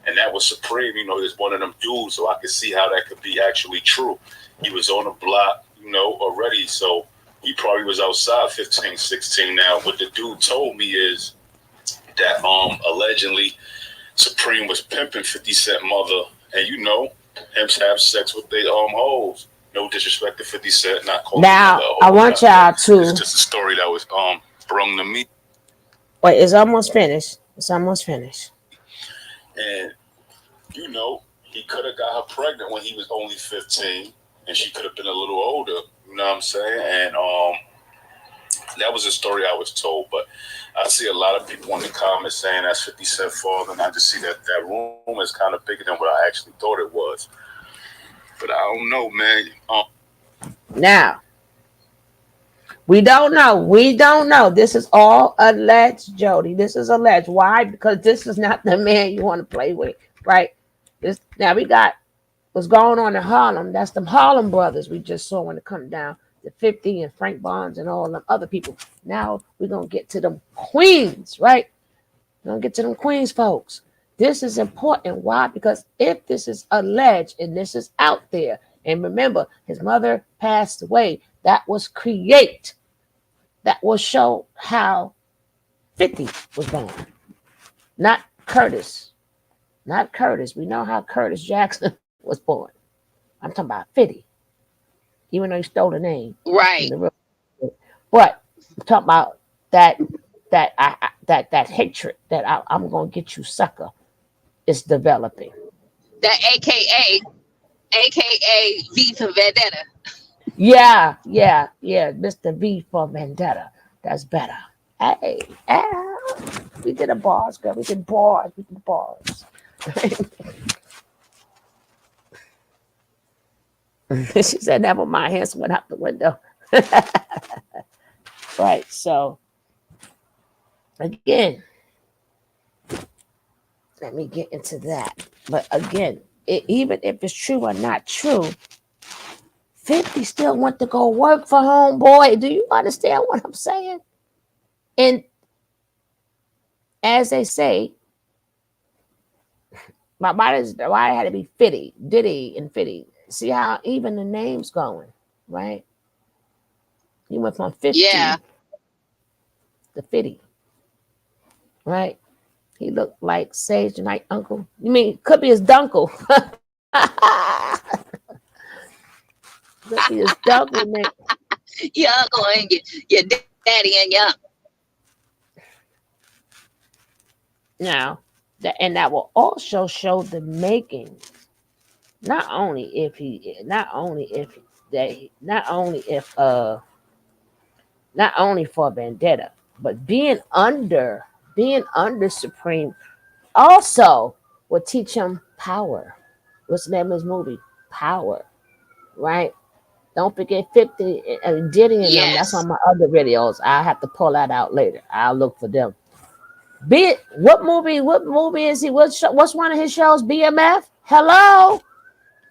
And that was Supreme, is one of them dudes, so I could see how that could be actually true. He was on the block, already, so he probably was outside 15, 16. Now, what the dude told me is that allegedly Supreme was pimping 50 Cent mother, and him have sex with they hoes. No disrespect to 50 Cent, not calling Now, I want y'all to. It's just a story that was brung to me. Wait, it's almost finished. It's almost finished. And he could have got her pregnant when he was only 15, and she could have been a little older. You know what I'm saying? And that was a story I was told. But I see a lot of people in the comments saying that's 50 Cent father, and I just see that room is kind of bigger than what I actually thought it was. But I don't know, man. Now, we don't know. We don't know. This is all alleged, Jody. This is alleged. Why? Because this is not the man you want to play with, right? Now we got what's going on in Harlem. That's them Harlem brothers we just saw when it come down. The 50 and Frank Bonds and all them other people. Now we're going to get to them Queens, right? We're going to get to them Queens folks. This is important. Why? Because if this is alleged and this is out there, and remember, his mother passed away, that was create. That will show how 50 was born. Not Curtis. Not Curtis. We know how Curtis Jackson was born. I'm talking about 50. Even though he stole the name. Right. But I'm talking about that hatred that I'm gonna get you, sucker, is developing. That AKA V for Vendetta. Yeah. Mr. V for Vendetta. That's better. Hey, we did a bars, girl. We did bars. She said, never mind, hands went out the window. Right. So again, let me get into that. But again, even if it's true or not true, 50 still want to go work for homeboy. Do you understand what I'm saying? And as they say, why it had to be Fiddy, Diddy, and Fiddy. See how even the name's going, right? He went from 50 to Fiddy, right? He looked like Sage Night Uncle. You mean could be his dunkle? Could be his dunkle, man. Your uncle and your daddy and your Now, that will also show the making. Not only if they not only for Vendetta, but being under Supreme also will teach him power. What's the name of his movie? Power, right? Don't forget 50 and Diddy and them. That's Yes. on my other videos. I'll have to pull that out later. I'll look for them. Be it what movie? What movie is he? What's one of his shows? BMF. Hello,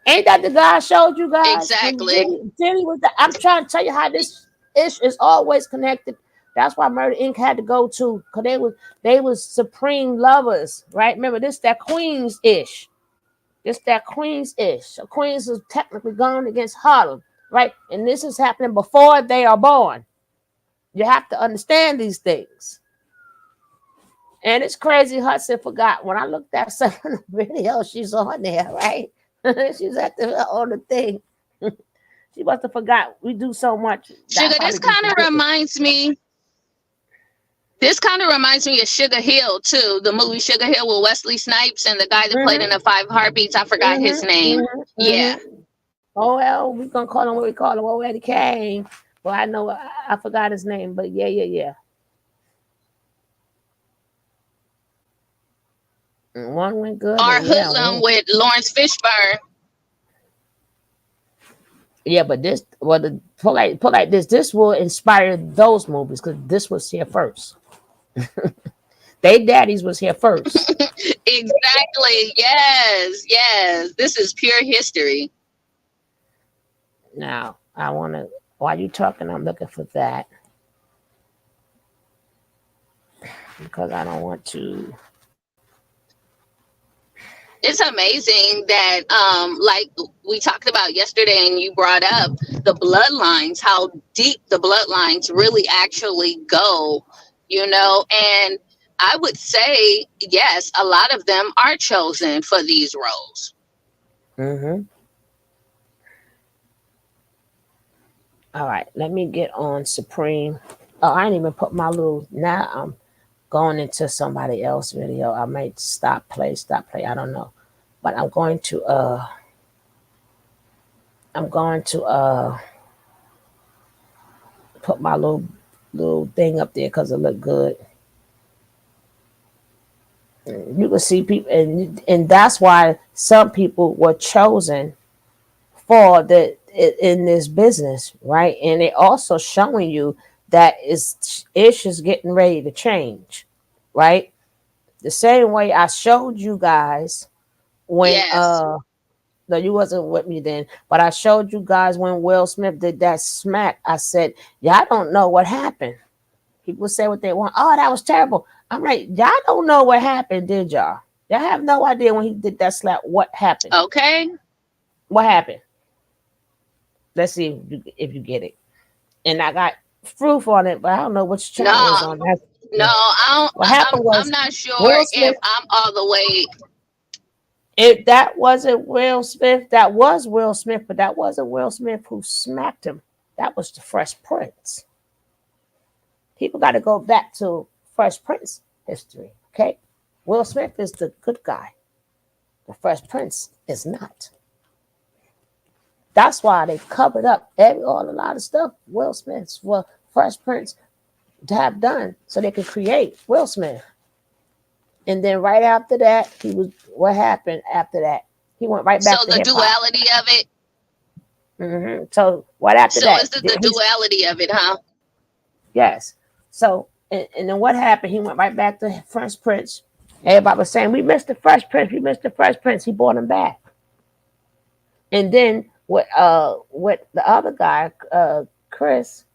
ain't that the guy I showed you guys when Exactly. Diddy was? I'm trying to tell you how this ish is always connected. That's why Murder Inc. had to go to because they was supreme lovers, right? Remember this that Queens ish. This that Queens ish. So Queens is technically going against Harlem, right? And this is happening before they are born. You have to understand these things. And it's crazy. Hudson forgot when I looked at some of the video. She's on there, right? She's at the on the thing. She must have forgot. We do so much. Sugar, That this probably be kind of forgetting. reminds me. This kind of reminds me of Sugar Hill too, the movie Sugar Hill with Wesley Snipes and the guy that played in the Five Heartbeats. I forgot his name. Yeah. Oh well, we gonna call him what we call him. Oh, Eddie Kane. Well, I know I forgot his name, but yeah. One went good. Our And yeah, Hoodlum with Lawrence Fishburne. yeah, but this, well, put like this. This will inspire those movies because this was here first. They daddies was here first. Exactly. Yes. This is pure history. Now I want to. While you talking, I'm looking for that because I don't want to. It's amazing that like we talked about yesterday and you brought up the bloodlines, how deep the bloodlines really actually go, and I would say yes, a lot of them are chosen for these roles. All right, let me get on Supreme. Oh, I didn't even put my little. Now I'm going into somebody else video. I might stop play. I don't know, but I'm going to put my little thing up there because it looked good. You can see people, and that's why some people were chosen for the in this business, right? And it also showing you that ish is getting ready to change, right? The same way I showed you guys when Yes. no, you wasn't with me then, but I showed you guys when Will Smith did that smack. I said, y'all don't know what happened. People say what they want. Oh, that was terrible. I'm like, y'all don't know what happened, did y'all? Y'all have no idea when he did that slap. What happened? Okay. What happened? Let's see if you get it. And I got proof on it, but I don't know which channel is on that. No, What happened I'm was not sure Will Smith. if I'm all the way. If that wasn't Will Smith, that was Will Smith, but that wasn't Will Smith who smacked him. That was the Fresh Prince. People got to go back to Fresh Prince history, okay? Will Smith is the good guy. The Fresh Prince is not. That's why they covered up a lot of stuff Will Smith's Fresh Prince to have done so they could create Will Smith. And then right after that, what happened after that? He went right back So to the hip hop. duality of it. So what after So that? is it the duality of it, huh? Yes. So and then what happened? He went right back to Fresh Prince. Everybody was saying, "We missed the Fresh Prince. We missed the Fresh Prince." He brought him back. And then with the other guy, Chris,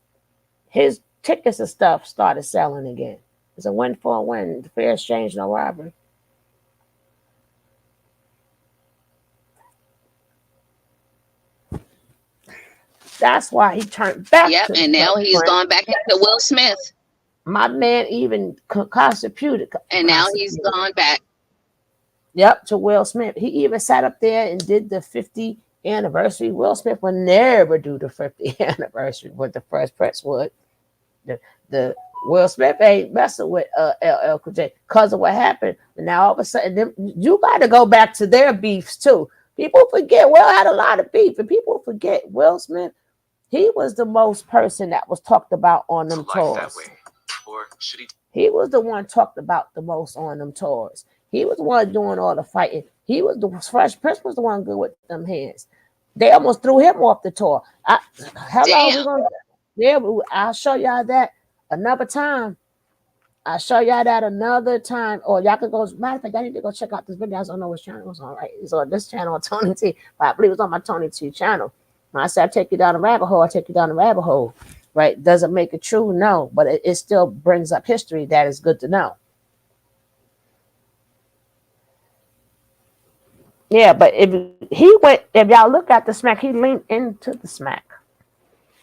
his tickets and stuff started selling again. It's a win for a win. The fair exchange, no robbery. That's why he turned back Yep, to and now Fresh he's Prince. gone back into Will Smith. My man even contributed. And now he's gone back. Yep, to Will Smith. He even sat up there and did the 50th anniversary. Will Smith would never do the 50th anniversary, but the Fresh Prince would. The Will Smith ain't messing with LL Cool J because of what happened. And now all of a sudden, you got to go back to their beefs too. People forget Will had a lot of beef, and people forget Will Smith. He was the most person that was talked about on them tours. Or should he? He was the one talked about the most on them tours. He was the one doing all the fighting. He was the Fresh Prince was the one good with them hands. They almost threw him off the tour. Hello, we're gonna I'll show y'all that another time. I'll show y'all that another time. Or y'all could go. Matter of fact, I need to go check out this video. I don't know which channel it was on. Right, it's on this channel on Tony T. But I believe it's on my Tony T channel. When I said I take you down the rabbit hole, I take you down the rabbit hole. Right? Doesn't make it true, no, but it still brings up history that is good to know. Yeah, but if y'all look at the smack, he leaned into the smack.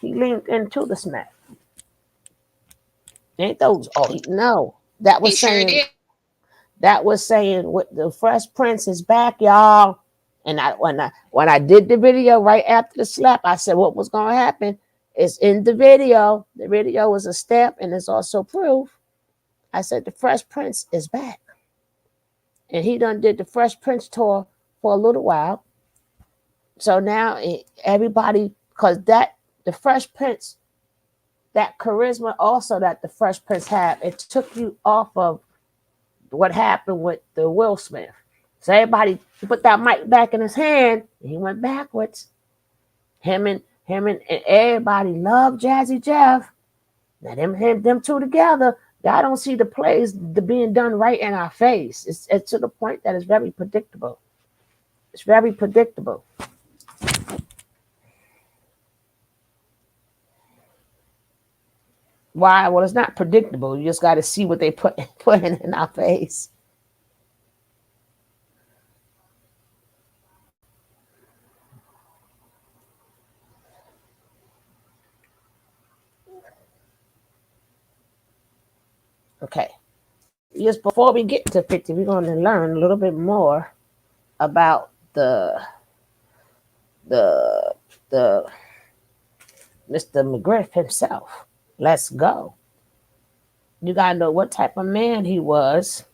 He leaned into the smack. Ain't those? No, that was saying. That was saying what the Fresh Prince is back, y'all. And when I did the video right after the slap, I said what was gonna happen. It's in the video. The video is a stamp and it's also proof. I said the Fresh Prince is back. And he done did the Fresh Prince tour for a little while. So now everybody, because the Fresh Prince, that charisma also that the Fresh Prince had, it took you off of what happened with the Will Smith. So everybody put that mic back in his hand and he went backwards. Him and everybody loved Jazzy Jeff. Now them two together, y'all don't see the plays being done right in our face. It's to the point that it's very predictable. It's very predictable. Why? Well, it's not predictable. You just got to see what they put in our face. Okay. Just before we get to 50, we're going to learn a little bit more about the Mr. McGriff himself. Let's go. You got to know what type of man he was.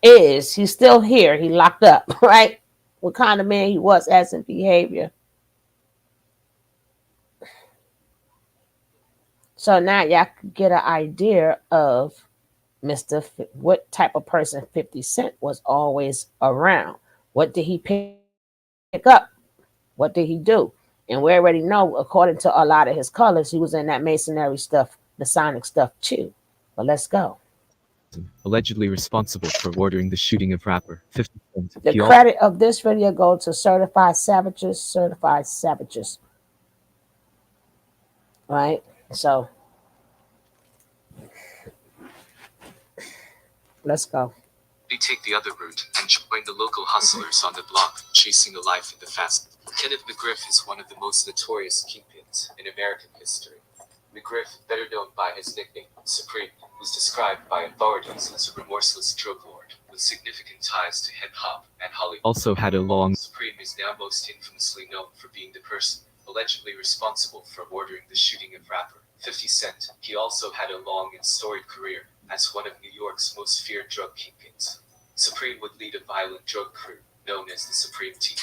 He's still here. He locked up, right? What kind of man he was as in behavior. So now y'all can get an idea of what type of person 50 Cent was always around. What did he pick up? What did he do? And we already know, according to a lot of his colors, he was in that masonry stuff, the sonic stuff too. But let's go. Allegedly responsible for ordering the shooting of rapper 50 Cent. The credit of this video goes to Certified Savages. Right? So let's go. They take the other route and join the local hustlers on the block, chasing a life in the fast. Kenneth McGriff is one of the most notorious kingpins in American history. McGriff, better known by his nickname, Supreme, was described by authorities as a remorseless drug lord with significant ties to hip-hop and Hollywood. Also had a long... Supreme is now most infamously known for being the person allegedly responsible for ordering the shooting of rapper 50 Cent. He also had a long and storied career as one of New York's most feared drug kingpins. Supreme would lead a violent drug crew known as the Supreme Team.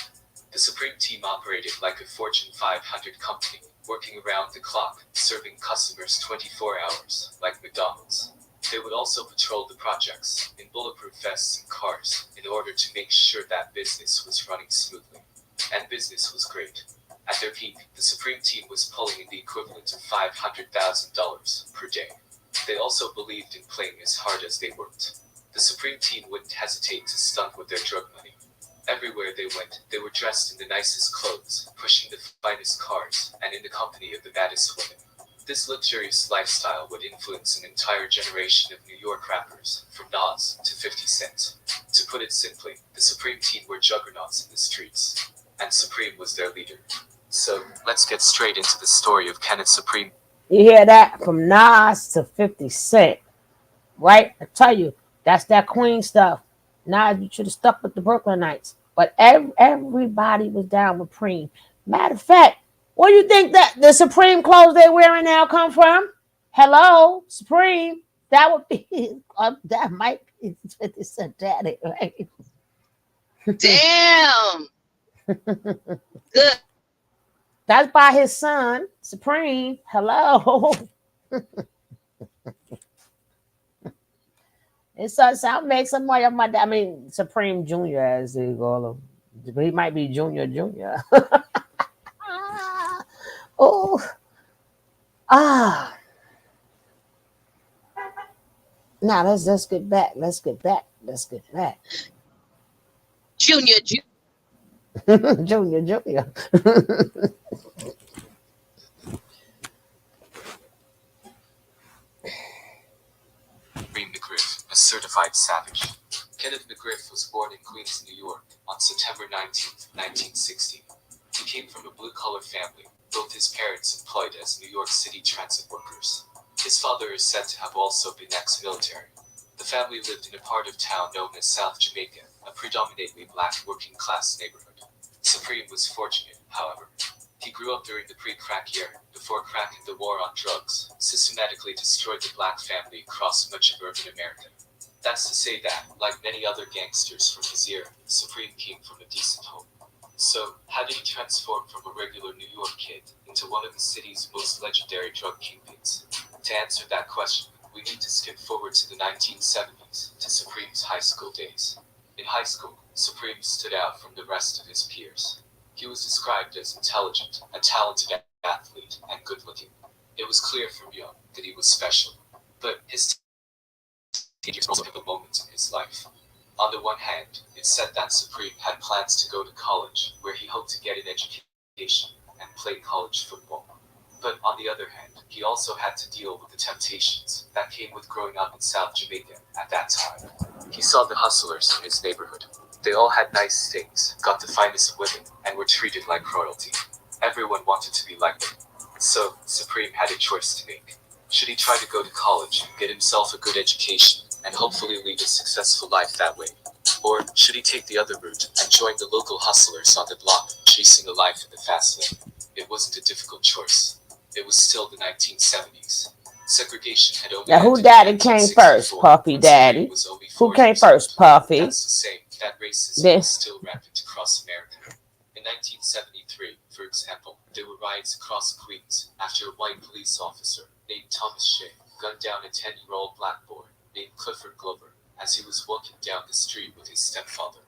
The Supreme Team operated like a Fortune 500 company, working around the clock, serving customers 24 hours, like McDonald's. They would also patrol the projects in bulletproof vests and cars in order to make sure that business was running smoothly. And business was great. At their peak, the Supreme Team was pulling in the equivalent of $500,000 per day. They also believed in playing as hard as they worked. The Supreme Team wouldn't hesitate to stunt with their drug money. Everywhere they went, they were dressed in the nicest clothes, pushing the finest cars, and in the company of the baddest women. This luxurious lifestyle would influence an entire generation of New York rappers, from Nas to 50 Cent. To put it simply, the Supreme Team were juggernauts in the streets, and Supreme was their leader. So, let's get straight into the story of Kenneth Supreme. You hear that? From Nas to 50 Cent. Right? I tell you, that's that Queen stuff. Nas, you should have stuck with the Brooklynites. But everybody was down with Preem. Matter of fact, where do you think that the Supreme clothes they're wearing now come from? Hello, Supreme. That would be, that might be 50 Cent daddy, right? Damn. Good. That's by his son, Supreme. Hello. It's so I'll make some more of my. I mean, Supreme Junior, as they call him. He might be Junior. Oh, ah. Now let's get back. Let's get back. Junior. Junior. Supreme McGriff, a certified savage. Kenneth McGriff was born in Queens, New York, on September 19, 1960. He came from a blue-collar family, both his parents employed as New York City transit workers. His father is said to have also been ex-military. The family lived in a part of town known as South Jamaica, a predominantly black working-class neighborhood. Supreme was fortunate, however. He grew up during the pre-crack era, before crack and the war on drugs systematically destroyed the black family across much of urban America. That's to say that, like many other gangsters from his era, Supreme came from a decent home. So, how did he transform from a regular New York kid into one of the city's most legendary drug kingpins? To answer that question, we need to skip forward to the 1970s, to Supreme's high school days. In high school, Supreme stood out from the rest of his peers. He was described as intelligent, a talented athlete, and good-looking. It was clear from young that he was special. But his teenagers were also pivotal moments in his life. On the one hand, it said that Supreme had plans to go to college, where he hoped to get an education and play college football. But on the other hand, he also had to deal with the temptations that came with growing up in South Jamaica at that time. He saw the hustlers in his neighborhood. They all had nice things, got the finest women, and were treated like royalty. Everyone wanted to be like them. So, Supreme had a choice to make. Should he try to go to college, get himself a good education, and hopefully lead a successful life that way? Or should he take the other route and join the local hustlers on the block, chasing a life in the fast lane? It wasn't a difficult choice. It was still the 1970s. Segregation had only Now, who ended in daddy came first? 1964, Puffy when Supreme Daddy. was only Who 4 came years old. first? Puffy. That's to say that racism Then was still rampant across America. In 1973, for example, there were riots across Queens after a white police officer named Thomas Shea gunned down a 10-year-old black boy named Clifford Glover as he was walking down the street with his stepfather.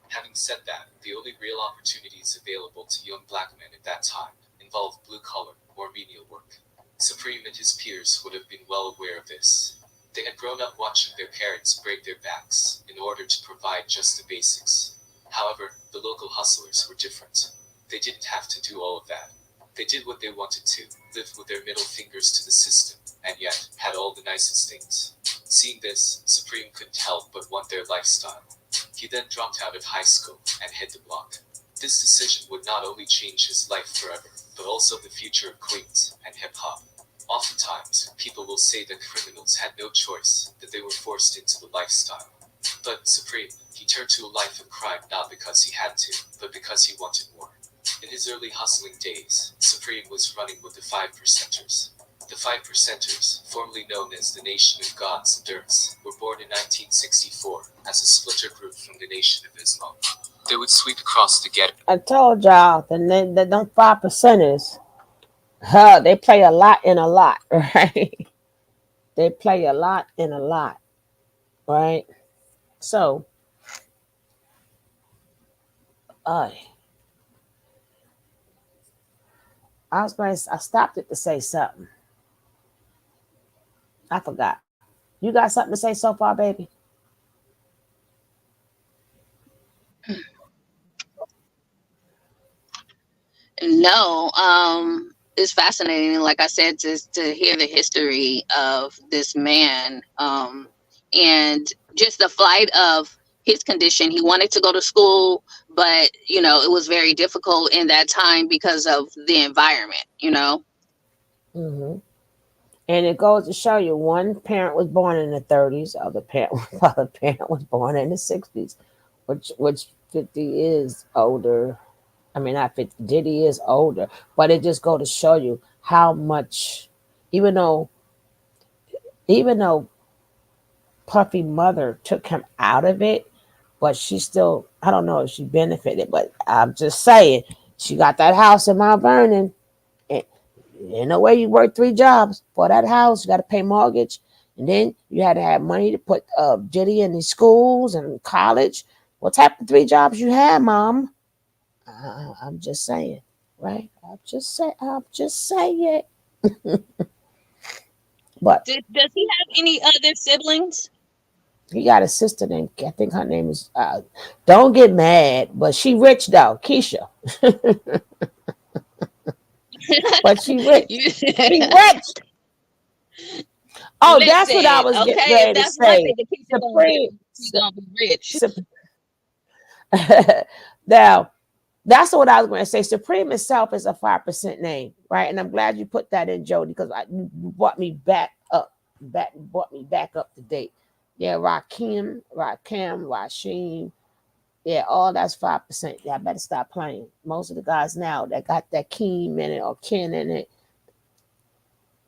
Having said that, the only real opportunities available to young black men at that time involved blue-collar or menial work. Supreme and his peers would have been well aware of this. They had grown up watching their parents break their backs in order to provide just the basics. However, the local hustlers were different. They didn't have to do all of that. They did what they wanted to, lived with their middle fingers to the system, and yet had all the nicest things. Seeing this, Supreme couldn't help but want their lifestyle. He then dropped out of high school and hit the block. This decision would not only change his life forever, but also the future of Queens and hip-hop. Oftentimes, people will say that criminals had no choice, that they were forced into the lifestyle. But Supreme, he turned to a life of crime not because he had to, but because he wanted more. In his early hustling days, Supreme was running with the 5%ers. The 5%ers, formerly known as the Nation of Gods and Earths, were born in 1964 as a splinter group from the Nation of Islam. They would sweep across the ghetto. I told y'all that them 5%ers, they play a lot in a lot, right? They play a lot in a lot, right? So, I stopped it to say something. I forgot. You got something to say so far, baby? No, it's fascinating, like I said, to hear the history of this man, and just the flight of his condition. He wanted to go to school, but it was very difficult in that time because of the environment. Mm-hmm. And it goes to show you, one parent was born in the 30s, other parent was born in the 60s, which 50 is older. I mean, not 50. Diddy is older, but it just go to show you how much, even though Puffy mother took him out of it, but she still, I don't know if she benefited, but I'm just saying, she got that house in Mount Vernon. And ain't no way you work 3 jobs for that house. You got to pay mortgage. And then you had to have money to put Diddy in these schools and college. What type of 3 jobs you had, Mom? I'm just saying, right? I'm just saying. But Does he have any other siblings? he got a sister named, I think her name is, don't get mad, but she rich though, Keisha. But she rich. She rich. Oh, that's what I Listen, was getting okay, if ready to that's one thing say. that Keisha gonna do, Supreme. she gonna be rich. Now, that's what I was going to say. Supreme itself is a 5% name, right? And I'm glad you put that in, Jody, because you brought me back up, brought me back up to date. Yeah, Rakim, Rashim, yeah, all that's 5%. Yeah, I better stop playing. Most of the guys now that got that Keem in it or Ken in it,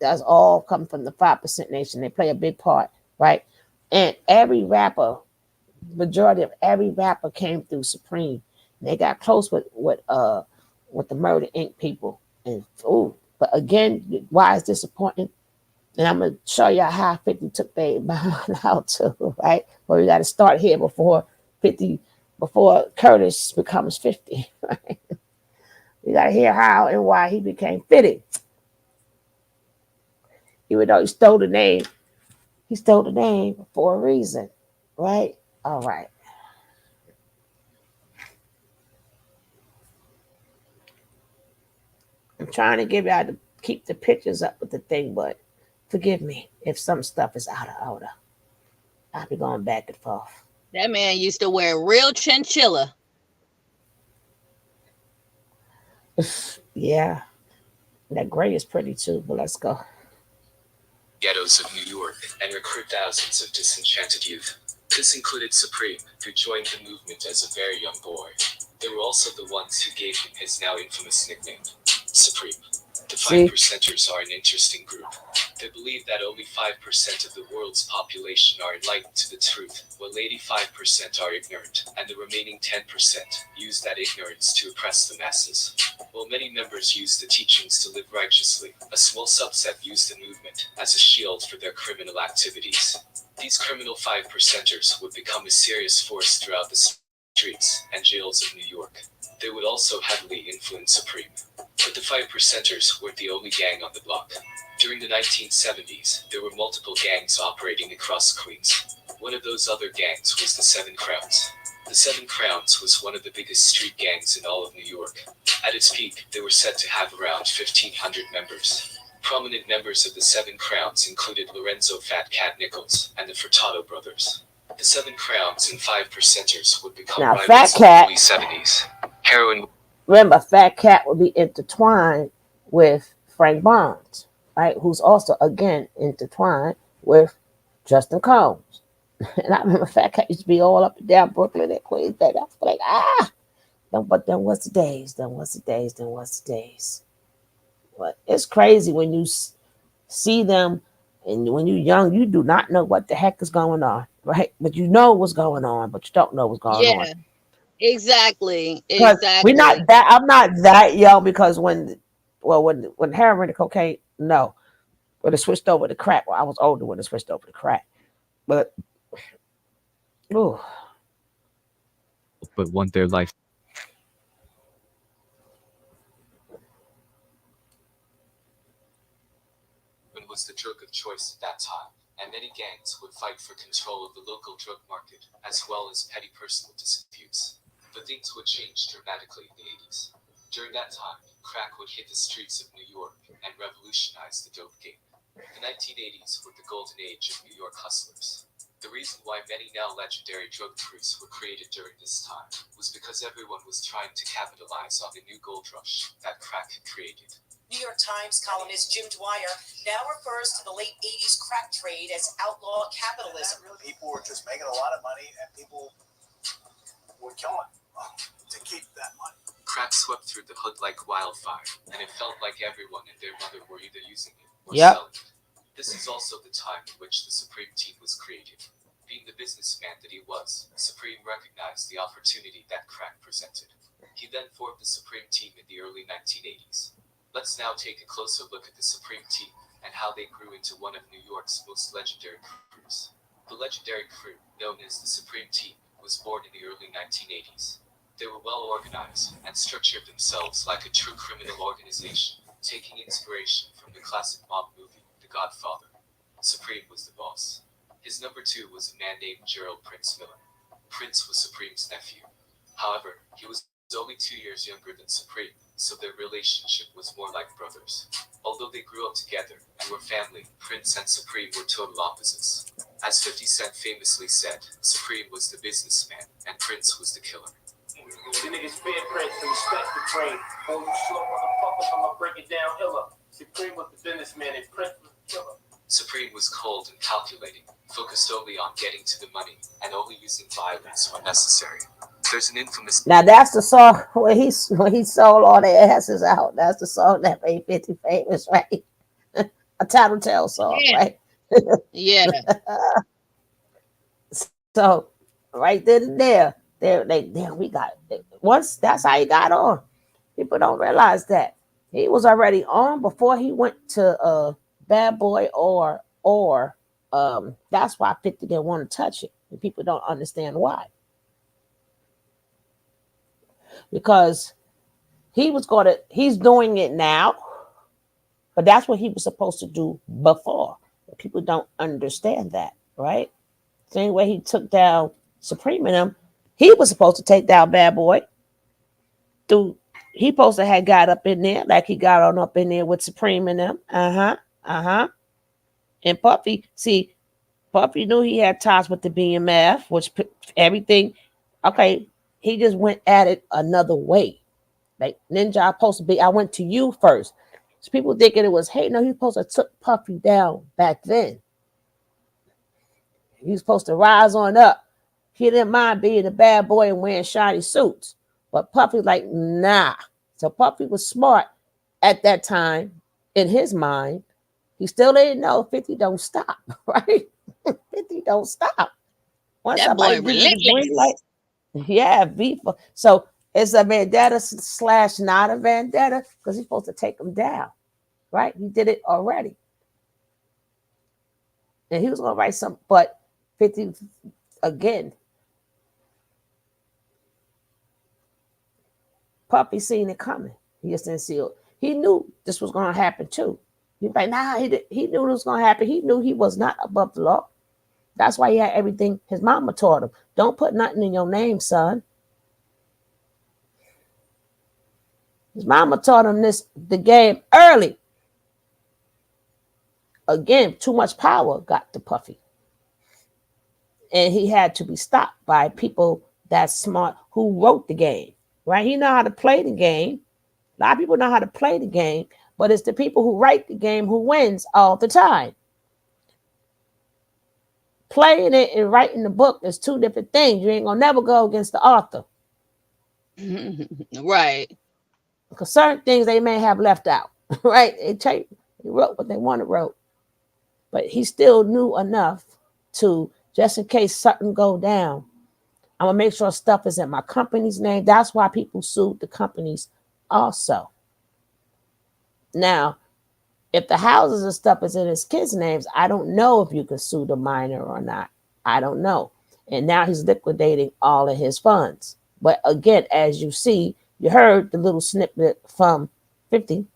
that's all come from the 5% nation. They play a big part, right? And every rapper, majority of every rapper came through Supreme. They got close with the Murder Inc. people. And but again, why is this important? And I'm gonna show you how 50 took their behind out too, right? Well, we got to start here before Curtis becomes 50, right? You got to hear how and why he became Fiddy. Even though he stole the name for a reason, right? All right. I'm trying to give y'all to keep the pictures up with the thing, but forgive me if some stuff is out of order. I'll be going back and forth. That man used to wear real chinchilla. Yeah. That gray is pretty too, but let's go. Ghettos of New York and recruit thousands of disenchanted youth. This included Supreme, who joined the movement as a very young boy. They were also the ones who gave him his now infamous nickname, Supreme. The 5%ers are an interesting group. They believe that only 5% of the world's population are enlightened to the truth, while 85% are ignorant, and the remaining 10% use that ignorance to oppress the masses. While many members use the teachings to live righteously, a small subset use the movement as a shield for their criminal activities. These criminal 5%ers would become a serious force throughout the streets and jails of New York. They would also heavily influence Supreme. But the 5%ers weren't the only gang on the block. During the 1970s, there were multiple gangs operating across Queens. One of those other gangs was the Seven Crowns. The Seven Crowns was one of the biggest street gangs in all of New York. At its peak, they were said to have around 1,500 members. Prominent members of the Seven Crowns included Lorenzo Fat Cat Nichols and the Furtado brothers. The Seven Crowns and 5%ers would become Now, rivals Fat in the Cat, early 70s. Heroin. remember, Fat Cat would be intertwined with Frank Bonds, right? Who's also, again, intertwined with Justin Combs. And I remember Fat Cat used to be all up and down Brooklyn and Queens. I was like, but then what's the days? But it's crazy when you see them, and when you're young, you do not know what the heck is going on, right? But you know what's going on, but you don't know what's going on. Yeah, exactly. Because we're not Exactly. that. I'm not that young because when heroin and cocaine, no, when it switched over to crack. Well, I was older when it switched over to crack, but ooh. but want their life. Was the drug of choice at that time, and many gangs would fight for control of the local drug market, as well as petty personal disputes. But things would change dramatically in the 80s. During that time, crack would hit the streets of New York and revolutionize the dope game. The 1980s were the golden age of New York hustlers. The reason why many now legendary drug crews were created during this time was because everyone was trying to capitalize on the new gold rush that crack had created. New York Times columnist Jim Dwyer now refers to the late 80s crack trade as outlaw capitalism. People were just making a lot of money, and people were killing to keep that money. Crack swept through the hood like wildfire, and it felt like everyone and their mother were either using it or Yep. selling it. This is also the time in which the Supreme Team was created. Being the businessman that he was, Supreme recognized the opportunity that crack presented. He then formed the Supreme team in the early 1980s. Let's now take a closer look at the Supreme team and how they grew into one of New York's most legendary crews. The legendary crew, known as the Supreme team, was born in the early 1980s. They were well organized and structured themselves like a true criminal organization, taking inspiration from the classic mob movie, The Godfather. Supreme was the boss. His number two was a man named Gerald Prince Miller. Prince was Supreme's nephew. However, he was only 2 years younger than Supreme, so their relationship was more like brothers. Although they grew up together and were family, Prince and Supreme were total opposites. As 50 Cent famously said, Supreme was the businessman and Prince was the killer. You niggas fear Prince and respect Supreme. Hold you short motherfuckers, I'ma break it down iller. Supreme was the businessman and Prince was the killer. Supreme was cold and calculating, focused only on getting to the money and only using violence when necessary. There's an infamous. Now that's the song where he sold all their asses out. That's the song that made 50 famous, right? A tattletale song, right? Yeah. So right then and there, we got once that's how he got on. People don't realize that he was already on before he went to Bad Boy or that's why 50 didn't want to touch it. And people don't understand why. Because he's doing it now, but that's what he was supposed to do before. People don't understand that, right? Same way he took down Supreme and them, he was supposed to take down Bad Boy. He supposed to have got up in there like he got on up in there with Supreme and them. And Puffy knew he had ties with the BMF, which everything, okay, he just went at it another way. Like Ninja, I'm supposed to be, I went to you first. So people thinking it was, hey, no, he supposed to took Puffy down back then. He was supposed to rise on up. He didn't mind being a bad boy and wearing shiny suits. But Puffy like, nah. So Puffy was smart at that time in his mind. He still didn't know 50 don't stop, right? 50 don't stop. Once that boy somebody gives you the green relentless. light, yeah, so it's a vendetta / not a vendetta because he's supposed to take him down, right? He did it already. And he was going to write some, but 50, again, Puffy seen it coming. He just didn't see it. He knew this was going to happen too. He's like, nah, he knew it was going to happen. He knew he was not above the law. That's why he had everything his mama taught him. Don't put nothing in your name, son. His mama taught him the game early. Again, too much power got to Puffy. And he had to be stopped by people that smart who wrote the game, right? He know how to play the game. A lot of people know how to play the game, but it's the people who write the game who wins all the time. Playing it and writing the book is two different things. You ain't gonna never go against the author. Right. Because certain things they may have left out, right? They wrote what they want to wrote. But he still knew enough to, just in case something go down, I'm going to make sure stuff is in my company's name. That's why people sued the companies also. Now, if the houses and stuff is in his kids' names, I don't know if you can sue the minor or not. I don't know. And now he's liquidating all of his funds. But again, as you see, you heard the little snippet from 50.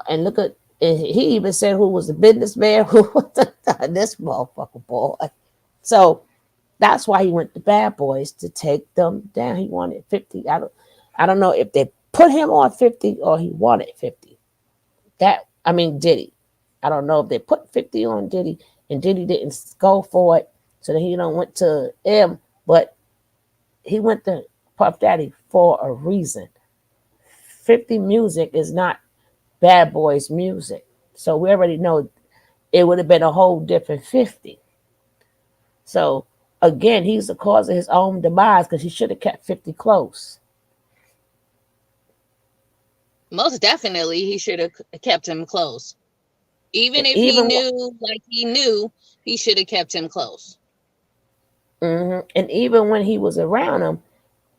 And look at, and he even said who was the businessman, who was this motherfucker boy. So that's why he went to Bad Boys, to take them down. He wanted 50. I don't know if they put him on 50 or he wanted 50. Diddy. I don't know if they put 50 on Diddy and Diddy didn't go for it. So then he went to M, but he went to Puff Daddy for a reason. 50 music is not Bad Boys music. So we already know it would have been a whole different 50. So again, he's the cause of his own demise because he should have kept 50 close. Most definitely, he should have kept him close. Even And if he even knew, like he knew, he should have kept him close. and even when he was around him,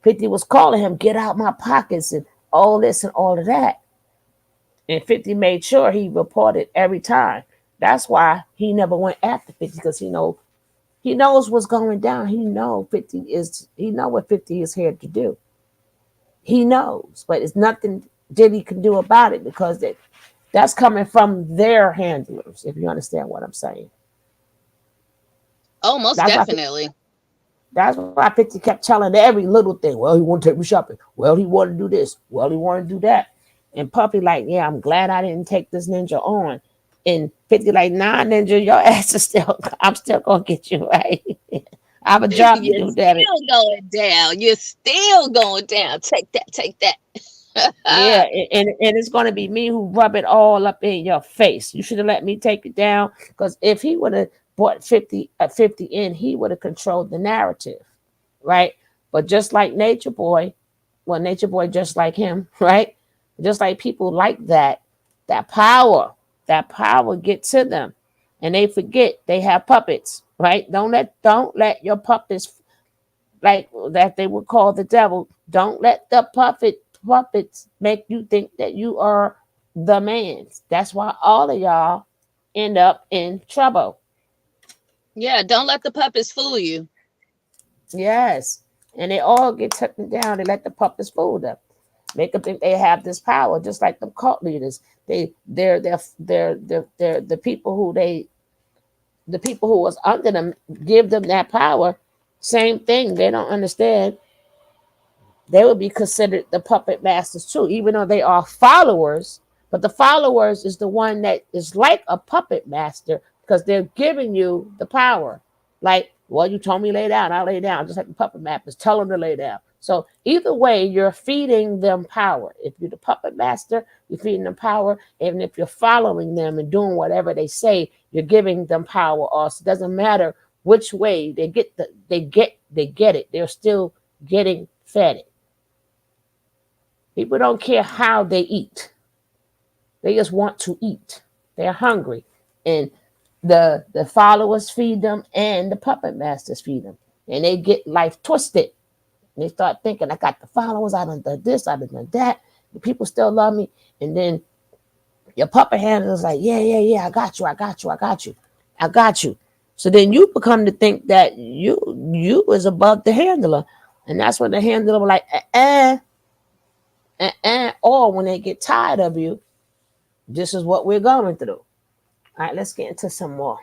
50 was calling him, get out my pockets and all this and all of that. And 50 made sure he reported every time. That's why he never went after 50, because he knows what's going down. He know what 50 is here to do. He knows, but it's nothing Diddy can do about it, because that's coming from their handlers, if you understand what I'm saying. Oh, most That's why definitely. That's why 50 kept telling every little thing. Well, he want to take me shopping. Well, he wanted to do this. Well, he wanted to do that. And Puppy like, yeah, I'm glad I didn't take this ninja on. And 50 like, nah, ninja, your ass is still, I'm still going to get you, right? I have a job to You're do, damn it. still going down. You're still going down. Take that. Take that. Yeah, and it's going to be me who rub it all up in your face. You should have let me take it down, because if he would have brought 50 in, he would have controlled the narrative, right? But just like Nature Boy, well, Nature Boy just like him, right? Just like people like that power get to them, and they forget they have puppets, right? Don't let your puppets, like that they would call the devil. Don't let the puppets make you think that you are the man. That's why all of y'all end up in trouble. Yeah, don't let the puppets fool you. Yes. And they all get taken down. They let the puppets fool them. Make them think they have this power, just like the cult leaders. They're the people the people who was under them give them that power. Same thing. They don't understand. They would be considered the puppet masters too, even though they are followers. But the followers is the one that is like a puppet master, because they're giving you the power. Like, well, you told me lay down, I lay down, just like the puppet masters tell them to lay down. So either way, you're feeding them power. If you're the puppet master, you're feeding them power. Even if you're following them and doing whatever they say, you're giving them power. Also, it doesn't matter which way they get it. They're still getting fed it. People don't care how they eat. They just want to eat. They're hungry. And the followers feed them and the puppet masters feed them. And they get life twisted. And they start thinking, I got the followers, I done done this, I done done that. The people still love me. And then your puppet handler is like, yeah, I got you, I got you, I got you, I got you. So then you become to think that you is above the handler. And that's when the handler will like, or when they get tired of you, this is what we're going through. All right, let's get into some more.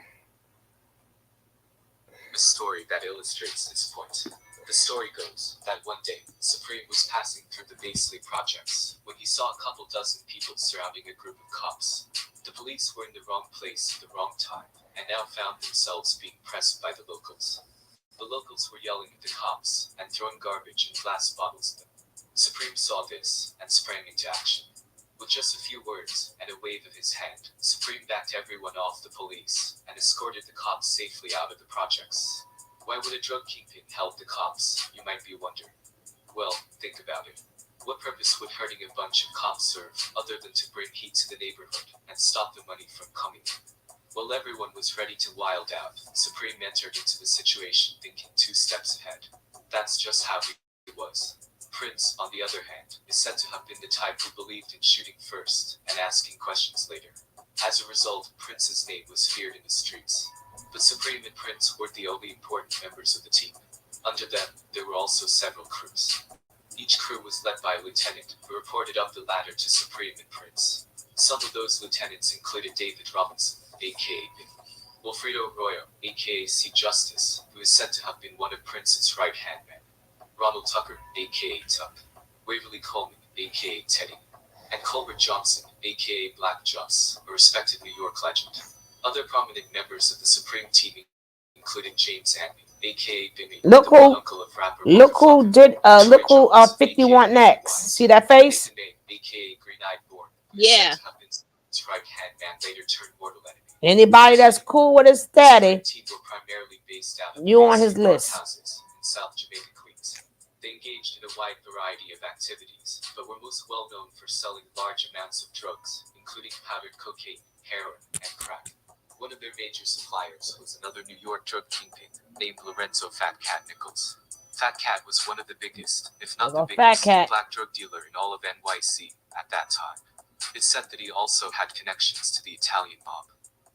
A story that illustrates this point. The story goes that one day, Supreme was passing through the Baseley projects when he saw a couple dozen people surrounding a group of cops. The police were in the wrong place at the wrong time, and now found themselves being pressed by the locals. The locals were yelling at the cops and throwing garbage and glass bottles at them. Supreme saw this and sprang into action. With just a few words and a wave of his hand, Supreme backed everyone off the police and escorted the cops safely out of the projects. Why would a drug kingpin help the cops, you might be wondering? Well, think about it. What purpose would hurting a bunch of cops serve other than to bring heat to the neighborhood and stop the money from coming in? While everyone was ready to wild out, Supreme entered into the situation thinking 2 steps ahead. That's just how he was. Prince, on the other hand, is said to have been the type who believed in shooting first and asking questions later. As a result, Prince's name was feared in the streets. But Supreme and Prince were the only important members of the team. Under them, there were also several crews. Each crew was led by a lieutenant who reported up the ladder to Supreme and Prince. Some of those lieutenants included David Robinson, aka Big, Wilfredo Arroyo, aka C. Justice, who is said to have been one of Prince's right-hand men, Ronald Tucker, aka Tuck, Waverly Coleman, aka Teddy, and Colbert Johnson, aka Black Joss, a respected New York legend. Other prominent members of the Supreme team included James Anthony, aka Bimmy, Look the who uncle of rapper look who did look who 50 want next. See that face? aka Green-Eyed Born, Yeah. said to have been his right-hand man later turned mortal enemy. Anybody that's cool with his daddy, Team were primarily based out of you on his list. houses in South Jamaica, Queens. They engaged in a wide variety of activities, but were most well known for selling large amounts of drugs, including powdered cocaine, heroin, and crack. One of their major suppliers was another New York drug kingpin named Lorenzo Fat Cat Nichols. Fat Cat was one of the biggest, if not the biggest, black drug dealer in all of NYC at that time. It's said that he also had connections to the Italian mob.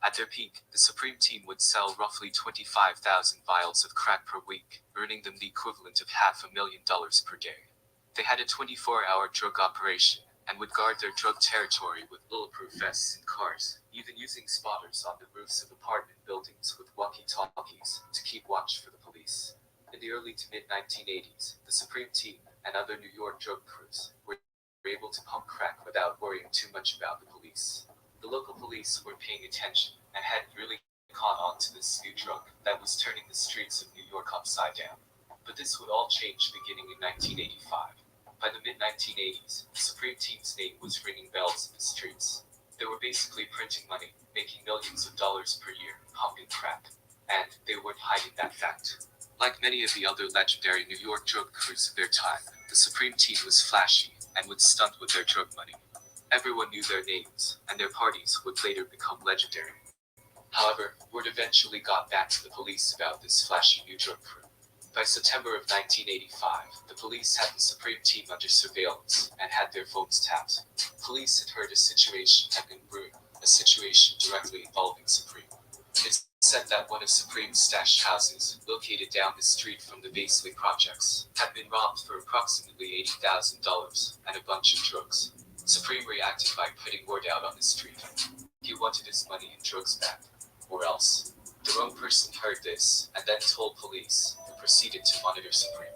At their peak, the Supreme Team would sell roughly 25,000 vials of crack per week, earning them the equivalent of $500,000 per day. They had a 24-hour drug operation and would guard their drug territory with bulletproof vests and cars, even using spotters on the roofs of apartment buildings with walkie-talkies to keep watch for the police. In the early to mid-1980s, the Supreme Team and other New York drug crews were able to pump crack without worrying too much about the police. The local police were paying attention and hadn't really caught on to this new drug that was turning the streets of New York upside down. But this would all change beginning in 1985. By the mid-1980s, the Supreme Team's name was ringing bells in the streets. They were basically printing money, making millions of dollars per year, pumping crack. And they weren't hiding that fact. Like many of the other legendary New York drug crews of their time, the Supreme Team was flashy and would stunt with their drug money. Everyone knew their names, and their parties would later become legendary. However, word eventually got back to the police about this flashy new drug crew. By September of 1985, the police had the Supreme Team under surveillance and had their phones tapped. Police had heard a situation had been brewing, a situation directly involving Supreme. It's said that one of Supreme's stash houses, located down the street from the Basley projects, had been robbed for approximately $80,000 and a bunch of drugs. Supreme reacted by putting word out on the street. He wanted his money and drugs back, or else. The wrong person heard this and then told police, who proceeded to monitor Supreme.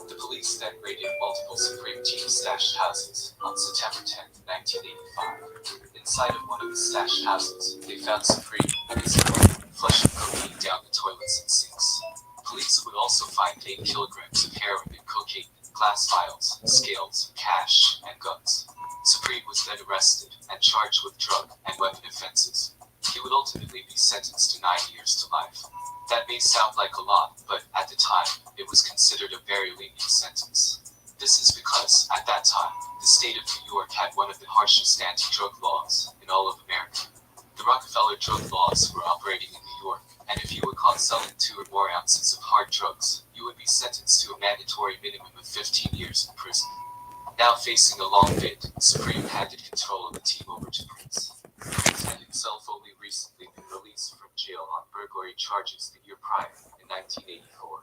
The police then raided multiple Supreme Team stashed houses on September 10, 1985. Inside of one of the stashed houses, they found Supreme and his wife flushing cocaine down the toilets and sinks. Police would also find 8 kilograms of heroin and cocaine, glass vials, scales, cash, and guns. Supreme was then arrested and charged with drug and weapon offenses. He would ultimately be sentenced to 9 years to life. That may sound like a lot, but at the time, it was considered a very lenient sentence. This is because, at that time, the state of New York had one of the harshest anti-drug laws in all of America. The Rockefeller drug laws were operating in New York, and if you were caught selling 2 or more ounces of hard drugs, you would be sentenced to a mandatory minimum of 15 years in prison. Now facing a long bid, Supreme handed control of the team over to Prince. Prince had himself only recently been released from jail on burglary charges the year prior, in 1984.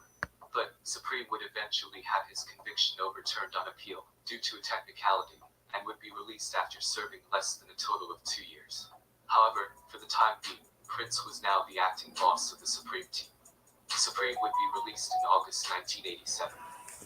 But Supreme would eventually have his conviction overturned on appeal, due to a technicality, and would be released after serving less than a total of 2 years. However, for the time being, Prince was now the acting boss of the Supreme Team. Supreme would be released in August 1987.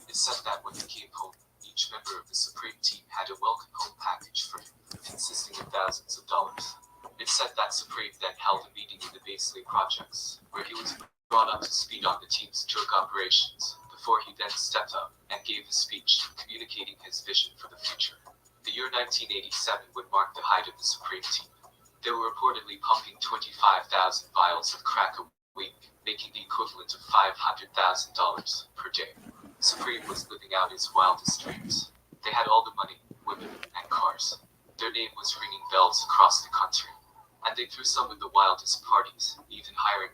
It said that when he came home, each member of the Supreme Team had a welcome home package for him, consisting of thousands of dollars. It said that Supreme then held a meeting in the Basley projects, where he was brought up to speed on the team's drug operations, before he then stepped up and gave a speech communicating his vision for the future. The year 1987 would mark the height of the Supreme Team. They were reportedly pumping 25,000 vials of crack a week, making the equivalent of $500,000 per day. Supreme was living out his wildest dreams. They had all the money, women, and cars. Their name was ringing bells across the country. And they threw some of the wildest parties, even hiring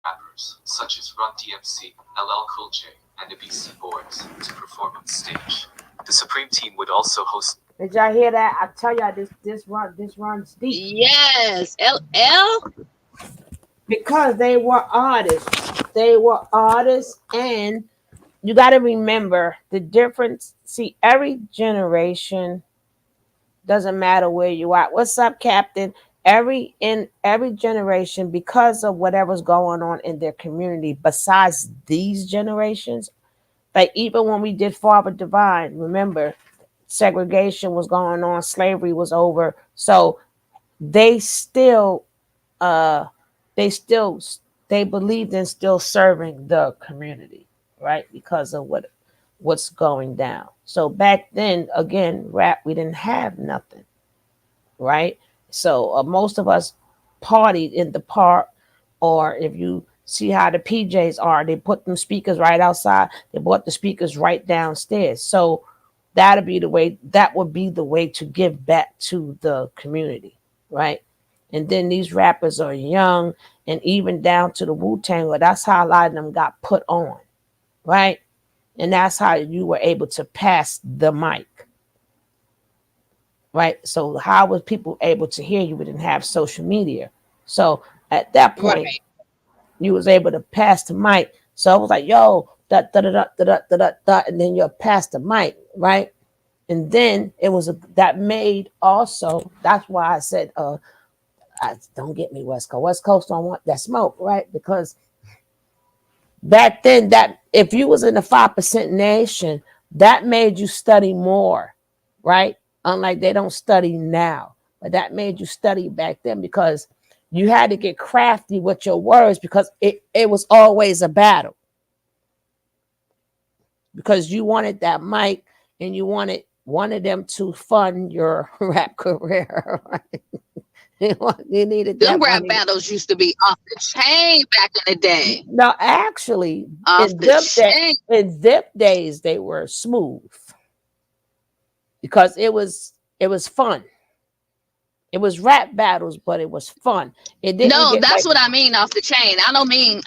rappers, such as Run DMC, LL Cool J, and the BC Boys, to perform on stage. The Supreme Team would also host... Did y'all hear that? I tell y'all this runs deep. Yes, LL. Because they were artists. They were artists, and you got to remember the difference. See, every generation, doesn't matter where you are. What's up, Captain? In every generation, because of whatever's going on in their community, besides these generations, like even when we did Father Divine, remember, segregation was going on, slavery was over. So they still they still they believed in still serving the community, right? Because of what's going down. So back then, again, rap, we didn't have nothing, right? So most of us partied in the park, or if you see how the PJs are, they put them speakers right outside. They brought the speakers right downstairs. So that would be the way to give back to the community, right? And then these rappers are young, and even down to the Wu-Tang, well, that's how a lot of them got put on, right? And that's how you were able to pass the mic, right? So how was people able to hear you? We didn't have social media. So at that point, Right. you was able to pass the mic. So I was like, yo, da da da da da da da da, and then you're past the mic, right? And then it was that made also. That's why I said, don't get me West Coast. West Coast don't want that smoke, right? Because back then, that if you was in the 5% nation, that made you study more, right? Unlike they don't study now, but that made you study back then because you had to get crafty with your words because it was always a battle because you wanted that mic and you wanted them to fund your rap career, right? You needed Them that rap money. battles used to be off the chain back in the day. No, actually, Off the chain. in Zip days, they were smooth because it was fun. It was rap battles, but it was fun. It didn't No, get that's like what I mean off the chain. I don't mean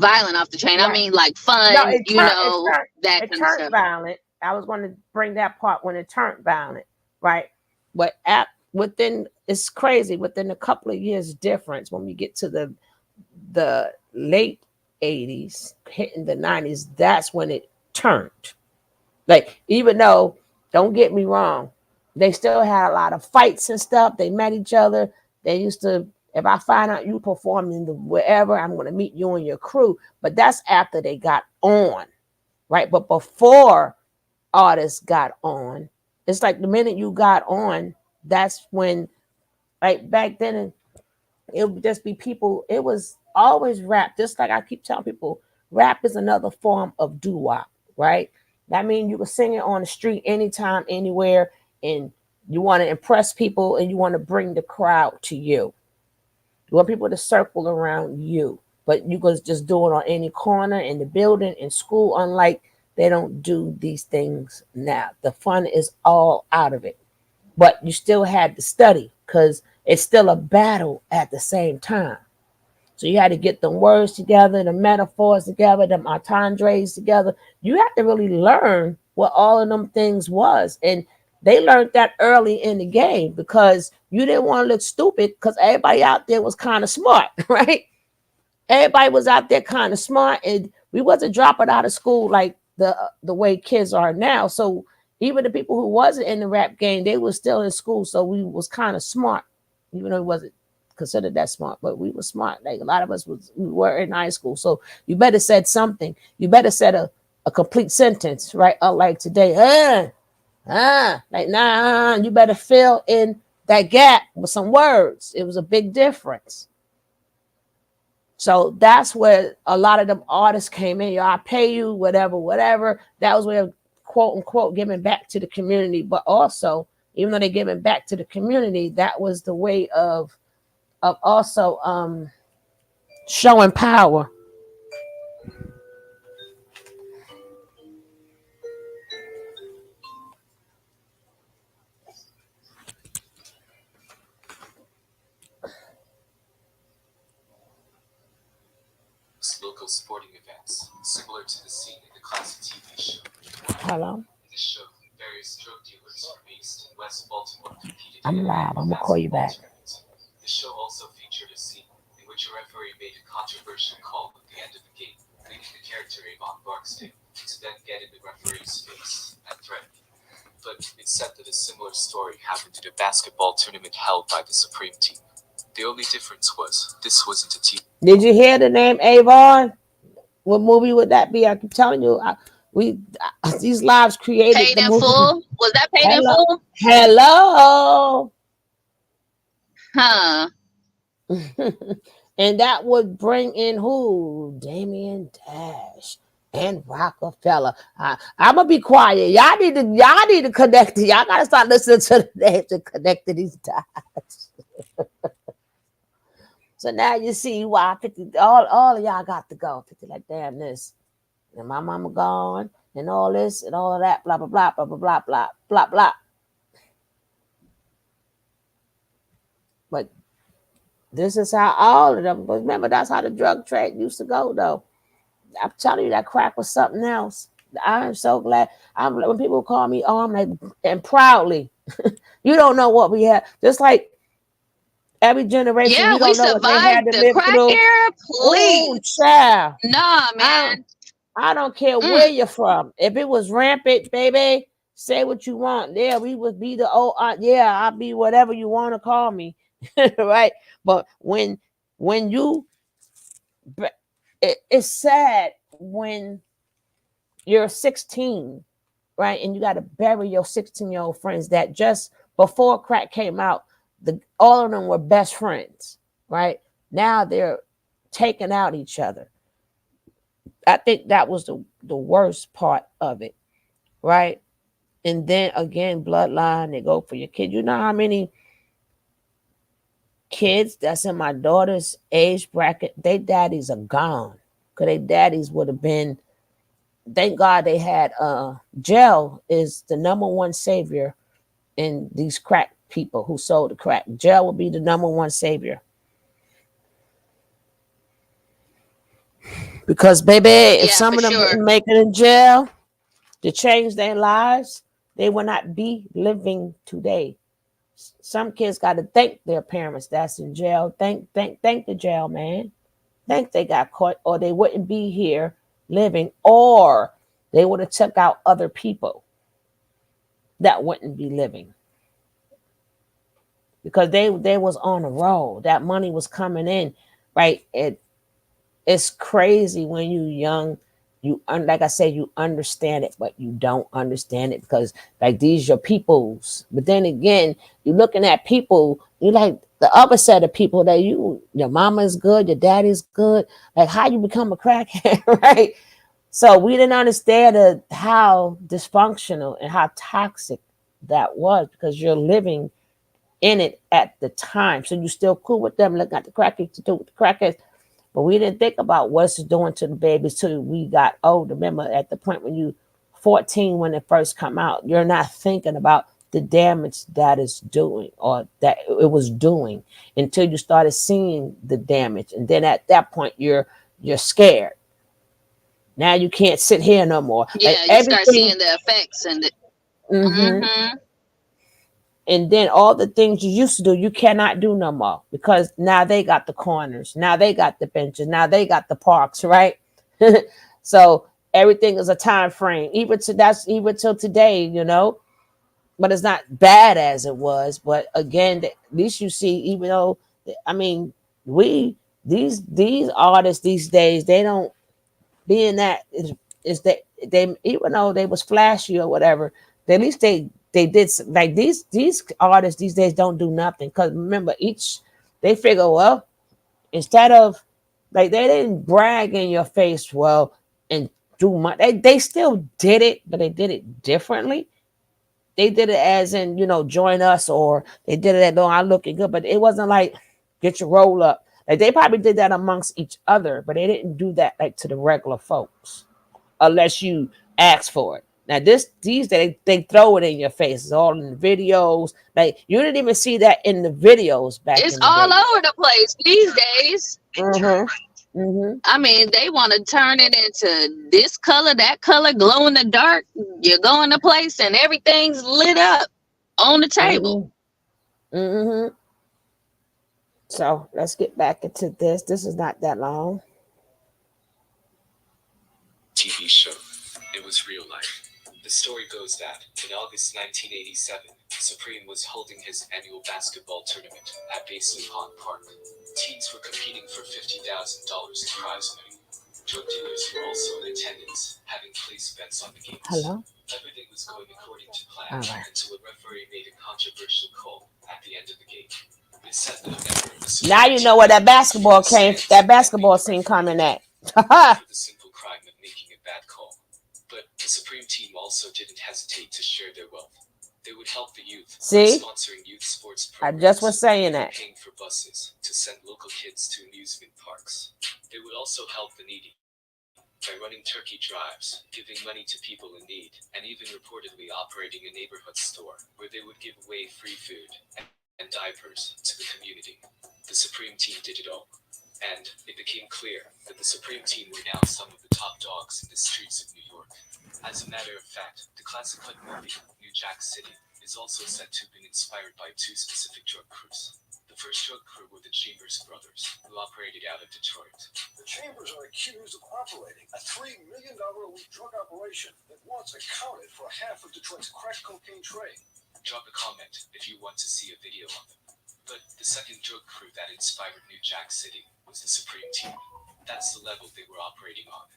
violent off the chain. I right. mean like No, fun, you know, that it kind of turned stuff. violent. I was going to bring that part when it turned violent, right? But within it's crazy within a couple of years difference when we get to the late 80s, hitting the 90s, that's when it turned. Like, even though, don't get me wrong, they still had a lot of fights and stuff. They met each other. They used to, if I find out you performing wherever, I'm going to meet you and your crew. But that's after they got on, right? But before artists got on, it's like the minute you got on, that's when, like back then, it would just be people. It was always rap. Just like I keep telling people, rap is another form of doo-wop, right? That means you can sing it on the street anytime, anywhere, and you want to impress people and you want to bring the crowd to you. You want people to circle around you, but you can just do it on any corner in the building, in school, unlike they don't do these things now. The fun is all out of it. But you still had to study because it's still a battle at the same time. So you had to get the words together, the metaphors together, the entendres together. You had to really learn what all of them things was. And they learned that early in the game because you didn't want to look stupid because everybody out there was kind of smart, right? Everybody was out there kind of smart, and we wasn't dropping out of school like the way kids are now. So even the people who wasn't in the rap game, they was still in school. So we was kind of smart, even though it wasn't considered that smart, but we were smart. Like a lot of us we were in high school. So you better said something. You better said a complete sentence, right? Like today, like nah, you better fill in that gap with some words. It was a big difference. So that's where a lot of them artists came in. Yo, I pay you, whatever, whatever. That was where quote unquote giving back to the community. But also, even though they're giving back to the community, that was the way of also showing power. Local sporting events, similar to the scene in the classic TV show. Hello. In this show, various drug dealers based in West Baltimore competed I'm in live. I'm gonna call you back. The show also featured a scene in which a referee made a controversial call at the end of the game, leaving the character Avon Barksdale to then get in the referee's face and threaten. But it's said that a similar story happened at a basketball tournament held by the Supreme Team. The only difference was this wasn't a team. Did you hear the name Avon? What movie would that be? I keep telling you, these lives created Paid the in movie. full? Was that paid in Hello, full? hello. Huh. And that would bring in who? Damian Dash and Rockefeller. I'm gonna be quiet. Y'all need to connect. Y'all gotta start listening to the names and connect to these dots. So now you see why 50, all of y'all got to go. 50 like damn this. And my mama gone and all this and all of that, blah blah blah blah blah blah blah blah blah. But This is how all of them. But remember, that's how the drug trade used to go, though. I'm telling you, that crack was something else. I'm so glad. When people call me, oh, I'm like, and proudly, you don't know what we had. Just like every generation, Yeah, you we don't know what they survived had to the live crack through. era. Oh, Please, child. nah, I, man. I don't care Mm. where you're from. If it was rampant, baby, say what you want. Yeah, we would be the old aunt. Yeah, I'll be whatever you want to call me. Right? But when you it's sad when you're 16, right? And you got to bury your 16-year-old friends that just before crack came out, all of them were best friends, right? Now they're taking out each other. I think that was the worst part of it, right? And then again, bloodline, they go for your kid. You know how many kids that's in my daughter's age bracket, their daddies are gone. Because their daddies would have been, thank God they had jail is the number one savior in these crack people who sold the crack. Jail will be the number one savior. Because baby, if Yeah, some for of them sure. didn't make it in jail to change their lives, they will not be living today. Some kids got to thank their parents that's in jail. Thank the jail, man. Thank they got caught, or they wouldn't be here living, or they would have took out other people that wouldn't be living. Because they was on a roll. That money was coming in, right? It's crazy when you young. Like I said, you understand it, but you don't understand it because like these your peoples. But then again, you're looking at people. You like the other set of people that your mama is good, your daddy's good. Like how you become a crackhead, right? So we didn't understand how dysfunctional and how toxic that was because you're living in it at the time. So you still cool with them, looking at the crackheads to do with the crackheads. But we didn't think about what it's doing to the babies till we got older. Remember, at the point when you 14, when it first come out, you're not thinking about the damage that it's doing or that it was doing until you started seeing the damage. And then at that point, you're scared. Now you can't sit here no more. Like Yeah, you start everything. seeing the effects and the. Mm-hmm. Mm-hmm. And then all the things you used to do, you cannot do no more because now they got the corners, now they got the benches, now they got the parks, right? So everything is a time frame, even till today, but it's not bad as it was. But again, at least you see, even though I mean, these artists these days, they don't being that is that they even though they was flashy or whatever, at least they did like these artists these days don't do nothing because remember they figure well instead of like they didn't brag in your face and do much they still did it but they did it differently. They did it as in join us or they did it at no I'm looking good but it wasn't like get your roll up. Like they probably did that amongst each other but they didn't do that like to the regular folks unless you ask for it. Now these days they throw it in your face. It's all in the videos. Like you didn't even see that in the videos back It's in the all day. over the place these days. Mm-hmm. Mm-hmm. I mean, they want to turn it into this color, that color, glow in the dark. You go in the place and everything's lit up on the table. Mm-hmm. Mm-hmm. So let's get back into this. This is not that long. TV show. It was real life. The story goes that, in August 1987, Supreme was holding his annual basketball tournament at Basin Pond Park. Teams were competing for $50,000 in prize money. Drug dealers were also in attendance, having placed bets on the games. Hello? Everything was going according to plan All right. until a referee made a controversial call at the end of the game. The 7th November, Now you know where that basketball scene coming at. for the simple crime of making a bad call. But the Supreme team also didn't hesitate to share their wealth. They would help the youth by See? sponsoring youth sports I programs, just was saying that. paying for buses to send local kids to amusement parks. They would also help the needy by running turkey drives, giving money to people in need, and even reportedly operating a neighborhood store where they would give away free food and diapers to the community. The Supreme Team did it all. And it became clear that the Supreme Team were now some of the top dogs in the streets of New York. As a matter of fact, the classic hood movie, New Jack City, is also said to have been inspired by two specific drug crews. The first drug crew were the Chambers brothers, who operated out of Detroit. The Chambers are accused of operating a $3 million a week drug operation that once accounted for half of Detroit's crack cocaine trade. Drop a comment if you want to see a video of them. But the second drug crew that inspired New Jack City was the Supreme Team. That's the level they were operating on.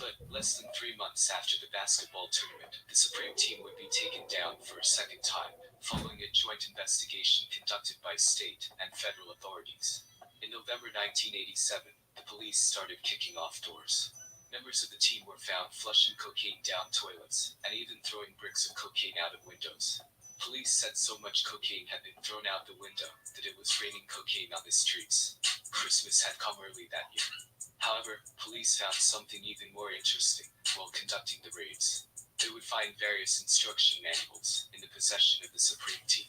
But less than 3 months after the basketball tournament, the Supreme Team would be taken down for a second time, following a joint investigation conducted by state and federal authorities. In November 1987, the police started kicking off doors. Members of the team were found flushing cocaine down toilets, and even throwing bricks of cocaine out of windows. Police said so much cocaine had been thrown out the window that it was raining cocaine on the streets. Christmas had come early that year. However, police found something even more interesting while conducting the raids. They would find various instruction manuals in the possession of the Supreme Team.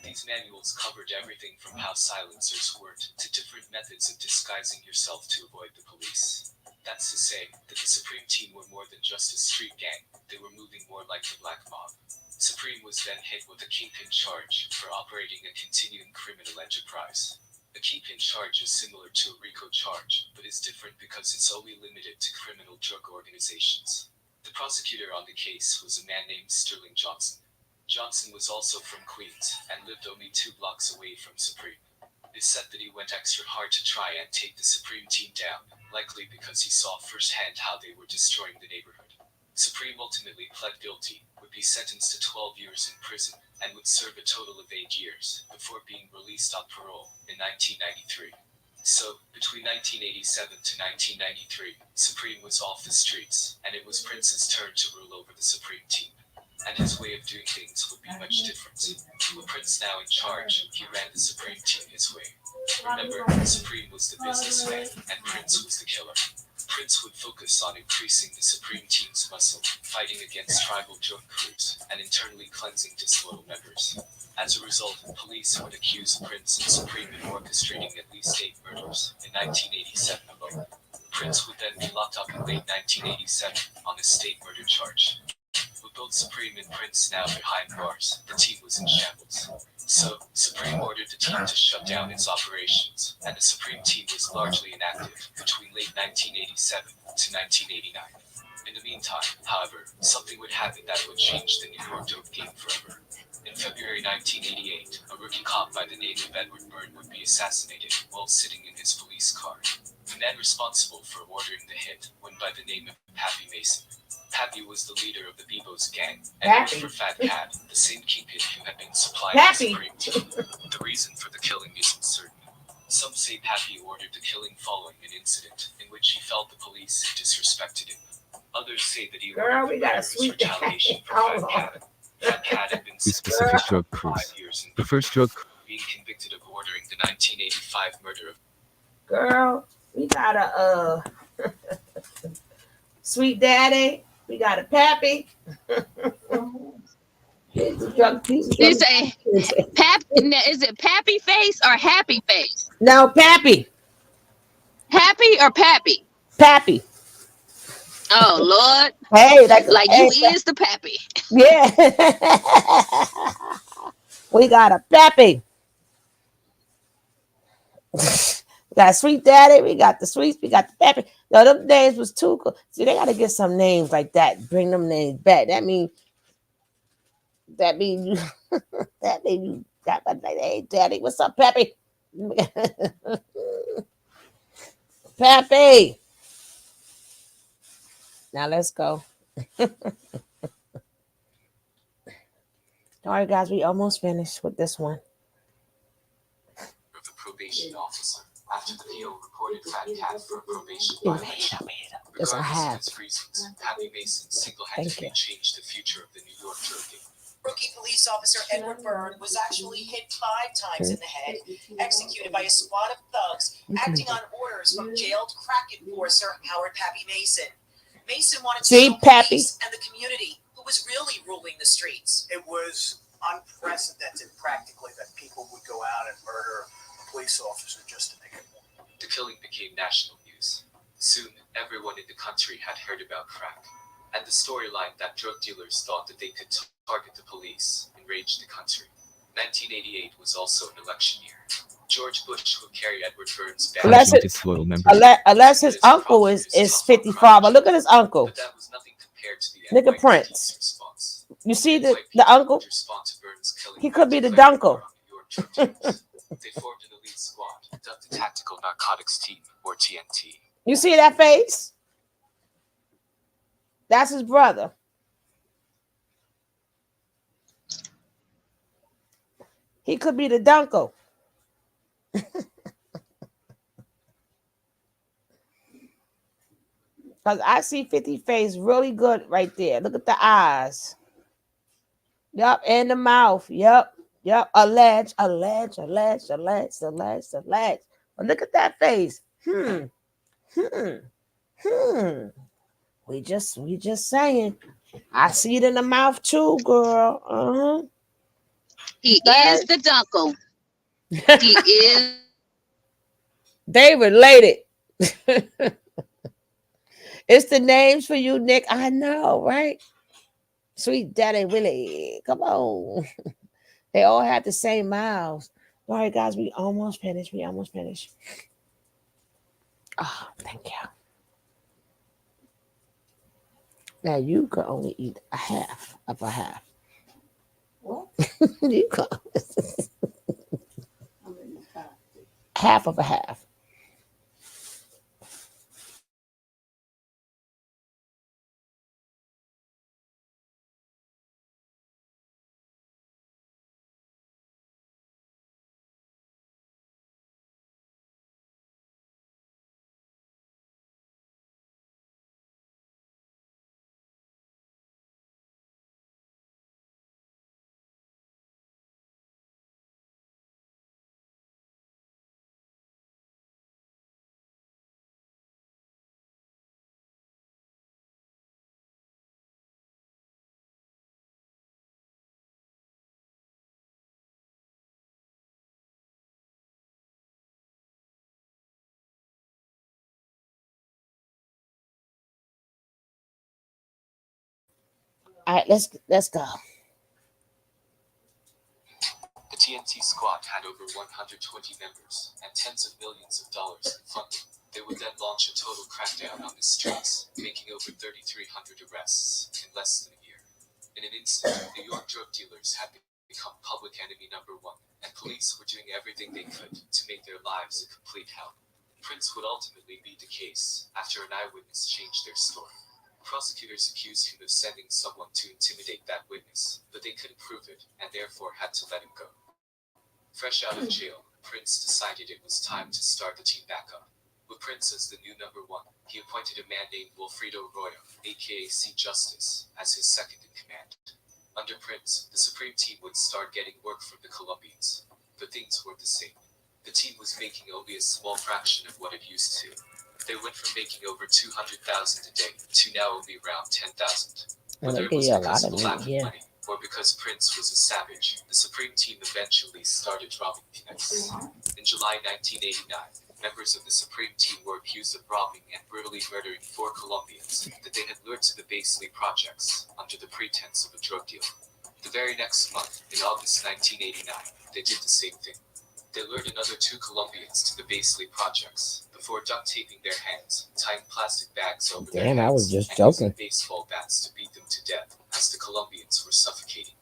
These manuals covered everything from how silencers worked to different methods of disguising yourself to avoid the police. That's to say that the Supreme Team were more than just a street gang, they were moving more like the Black Mob. Supreme was then hit with a kingpin charge for operating a continuing criminal enterprise. A kingpin charge is similar to a RICO charge, but is different because it's only limited to criminal drug organizations. The prosecutor on the case was a man named Sterling Johnson. Johnson was also from Queens and lived only 2 blocks away from Supreme. It said that he went extra hard to try and take the Supreme Team down, likely because he saw firsthand how they were destroying the neighborhood. Supreme ultimately pled guilty, would be sentenced to 12 years in prison, and would serve a total of 8 years before being released on parole in 1993. So, between 1987 to 1993, Supreme was off the streets, and it was Prince's turn to rule over the Supreme Team. And his way of doing things would be much different. With Prince now in charge, he ran the Supreme Team his way. Remember, Supreme was the businessman, and Prince was the killer. Prince would focus on increasing the Supreme Team's muscle, fighting against tribal drug crews, and internally cleansing disloyal members. As a result, police would accuse Prince and Supreme of orchestrating at least 8 murders in 1987 alone. Prince would then be locked up in late 1987 on a state murder charge. With both Supreme and Prince now behind bars, the team was in shambles. So, Supreme ordered the team to shut down its operations, and the Supreme Team was largely inactive between late 1987 to 1989. In the meantime, however, something would happen that would change the New York dope game forever. In February 1988, a rookie cop by the name of Edward Byrne would be assassinated while sitting in his police car. The man responsible for ordering the hit went by the name of Pappy Mason. Pappy was the leader of the Bebo's gang, and worked for Fat Cat, the same kingpin who had been supplying the Supreme Team. The reason for the killing is uncertain. Some say Pappy ordered the killing following an incident in which he felt the police had disrespected him. Others say that he ordered the murder as retaliation for Fat Cat. Fat Cat had been Two specific drug crews. The first drug crew being convicted of ordering the 1985 murder of Girl, we got a Sweet Daddy. We got a Pappy. You say Pappy? Is it Pappy Face or Happy Face? No, Pappy. Happy or Pappy? Pappy. Oh Lord. Hey, like hey, you is the Pappy. Yeah. We got a Pappy. We got Sweet Daddy, we got the Sweets, we got the Pappy. No, them names was too cool. See, they gotta get some names like that. Bring them names back. That mean you that mean you got like, hey Daddy, what's up, Pappy? Pappy. Now let's go. All right, guys, we almost finished with this one. the probation officer after the PO reported Fat Cat for a probation violation. Yes, I have. Regardless of its reasons, Pappy Mason single-handedly changed the future of the New York drug game. Rookie police officer Edward Byrne was actually hit 5 times in the head, executed by a squad of thugs acting on orders from jailed crack enforcer Howard Pappy Mason. Mason wanted to show police and the community who was really ruling the streets. It was unprecedented practically that people would go country had heard about crack, and the storyline that drug dealers thought that they could target the police enraged the country. 1988 was also an election year. George Bush would carry Edward Burns back. Unless his uncle is 55. But look at his uncle. But that was nothing compared to the Look at Prince. response. You see the uncle? He could be the dunkle. They formed an elite squad, dubbed the Tactical Narcotics Team, or TNT. You see that face? That's his brother. He could be the dunkle. Because I see 50 face really good right there. Look at the eyes. Yup, and the mouth. Yup. Alleged. But look at that face. We just saying. I see it in the mouth too, girl. He is the dunkle. He is. They related. It's the names for you, Nick. I know, right? Sweet Daddy Willie. Come on. They all have the same mouths. All right, guys, we almost finished. Oh, thank you. Now you can only eat a half of a half. What? You can. Half of a half. All right, let's go. The TNT squad had over 120 members and tens of millions of dollars in funding. They would then launch a total crackdown on the streets, making over 3,300 arrests in less than a year. In an instant, New York drug dealers had become public enemy number one, and police were doing everything they could to make their lives a complete hell. Prince would ultimately beat the case after an eyewitness changed their story. Prosecutors accused him of sending someone to intimidate that witness, but they couldn't prove it and therefore had to let him go. Fresh out of jail, Prince decided it was time to start the team back up. With Prince as the new number one, he appointed a man named Wilfredo Royo, aka C. Justice, as his second in command. Under Prince, the Supreme Team would start getting work from the Colombians, but things weren't the same. The team was making only a small fraction of what it used to. They went from making over 200,000 a day to now only around 10,000. Whether it was because of a lack of money or because Prince was a savage, the Supreme Team eventually started robbing connects. In July 1989, members of the Supreme Team were accused of robbing and brutally murdering 4 Colombians that they had lured to the Baseley projects under the pretense of a drug deal. The very next month, in August 1989, they did the same thing. They lured another 2 Colombians to the Baseley projects before duct taping their hands, tying plastic bags over their heads, I was just and joking. using baseball bats to beat them to death as the Colombians were suffocating.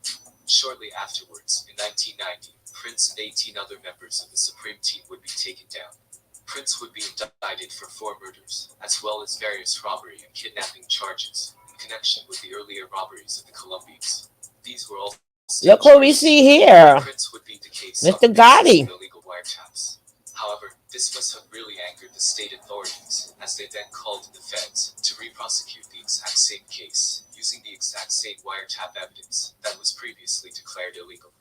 Shortly afterwards, in 1990, Prince and 18 other members of the Supreme Team would be taken down. Prince would be indicted for 4 murders, as well as various robbery and kidnapping charges in connection with the earlier robberies of the Colombians. These were all Look what we see here. Prince would beat the case Mr. Gotti. illegal wiretaps. However, this must have really angered the state authorities, as they then called in the feds to re-prosecute the exact same case, using the exact same wiretap evidence that was previously declared illegal.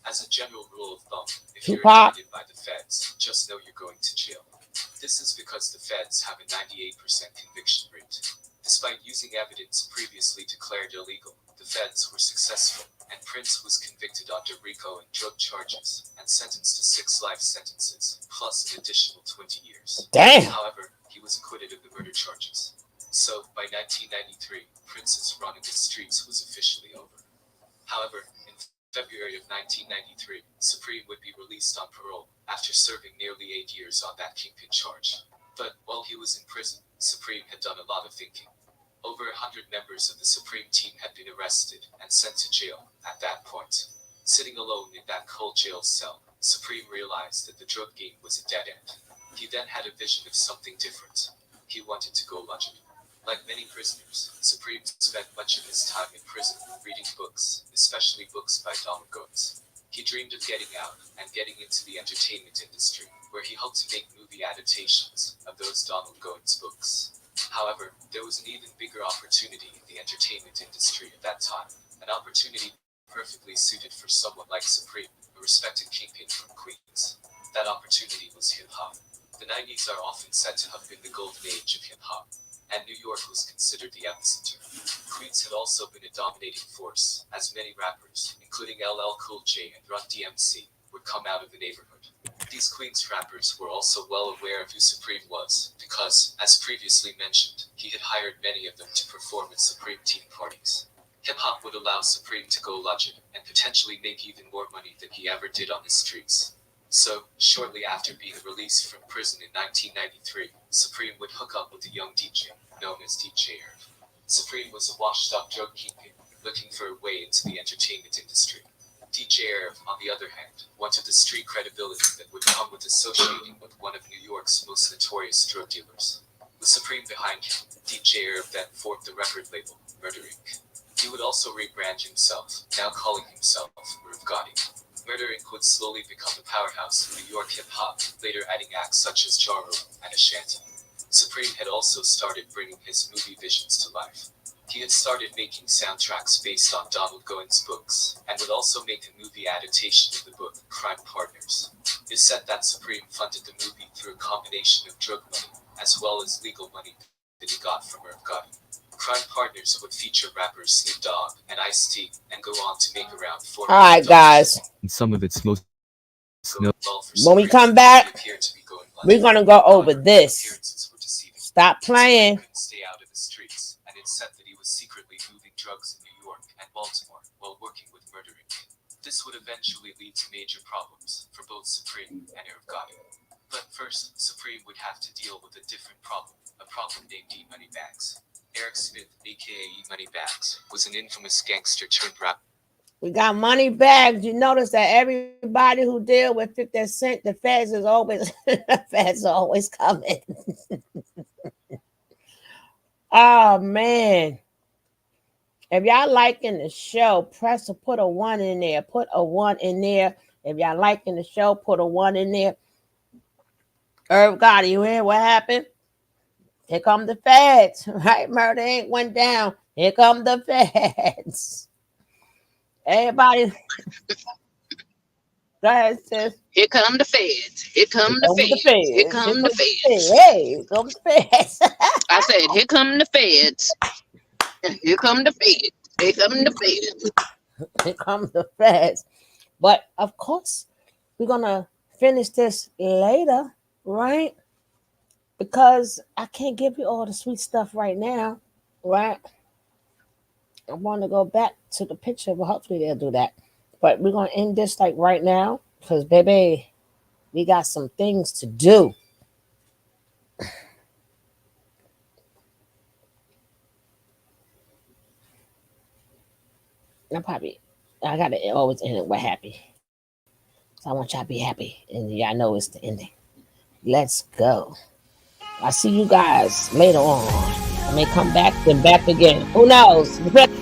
As a general rule of thumb, if you're indicted by the feds, just know you're going to jail. This is because the feds have a 98% conviction rate. Despite using evidence previously declared illegal, the feds were successful, and Prince was convicted under RICO and drug charges and sentenced to 6 life sentences, plus an additional 20 years. Damn. However, he was acquitted of the murder charges. So, by 1993, Prince's run in the streets was officially over. However, in February of 1993, Supreme would be released on parole after serving nearly 8 years on that kingpin charge. But while he was in prison, Supreme had done a lot of thinking. Over 100 members of the Supreme team had been arrested and sent to jail at that point. Sitting alone in that cold jail cell, Supreme realized that the drug game was a dead end. He then had a vision of something different. He wanted to go legend. Like many prisoners, Supreme spent much of his time in prison reading books, especially books by Donald Goines. He dreamed of getting out and getting into the entertainment industry, where he hoped to make movie adaptations of those Donald Goines books. However, there was an even bigger opportunity in the entertainment industry at that time, an opportunity perfectly suited for someone like Supreme, a respected kingpin from Queens. That opportunity was hip-hop. The 90s are often said to have been the golden age of hip-hop, and New York was considered the epicenter. Queens had also been a dominating force, as many rappers, including LL Cool J and Run DMC, would come out of the neighborhood. These Queens rappers were also well aware of who Supreme was, because, as previously mentioned, he had hired many of them to perform at Supreme team parties. Hip-hop would allow Supreme to go legend, and potentially make even more money than he ever did on the streets. So, shortly after being released from prison in 1993, Supreme would hook up with a young DJ, known as DJ Irv. Supreme was a washed-up drug kingpin, looking for a way into the entertainment industry. DJ Irv, on the other hand, wanted the street credibility that would come with associating with one of New York's most notorious drug dealers. With Supreme behind him, DJ Irv then formed the record label, Murder Inc. He would also rebrand himself, now calling himself Irv Gotti. Murder Inc. would slowly become the powerhouse of New York hip-hop, later adding acts such as Ja Rule and Ashanti. Supreme had also started bringing his movie visions to life. He had started making soundtracks based on Donald Goines' books, and would also make a movie adaptation of the book, Crime Partners. It is said that Supreme funded the movie through a combination of drug money, as well as legal money that he got from Irv Gotti. Crime Partners would feature rappers Snoop Dogg and Ice-T, and go on to make around $4 million. All right, guys. And some of its most When we come back, we're gonna go over this. Stop playing. Stay out of the streets, and it's said that he was secretly moving drugs in New York and Baltimore while working with Murder Inc. This would eventually lead to major problems for both Supreme and Irv Gotti. But first, Supreme would have to deal with a different problem, a problem named E-Money Bags. Eric Smith, aka E-Money Bags, was an infamous gangster turned rapper. We got money bags. You notice that everybody who deal with 50 Cent, the feds is always the feds are always coming. Oh man. If y'all liking the show, press or put a 1 in there. Put a 1 in there. If y'all liking the show, put a 1 in there. Irv Gotti, you hear what happened? Here come the feds, right? Murder Inc. went down. Here come the feds. Everybody. Go ahead, sis. Here come the feds. Here come the feds. Here come the feds. Hey, here come the feds. I said, here come the feds. Here come the feds. Here come the feds. Here come the feds. But of course, we're gonna finish this later, right? Because I can't give you all the sweet stuff right now, right? I want to go back to the picture, but hopefully they'll do that. But we're going to end this like right now because, baby, we got some things to do. I got to always end it with happy. So I want y'all to be happy. And y'all know it's the ending. Let's go. I'll see you guys later on. I may come back, then back again. Who knows? Continue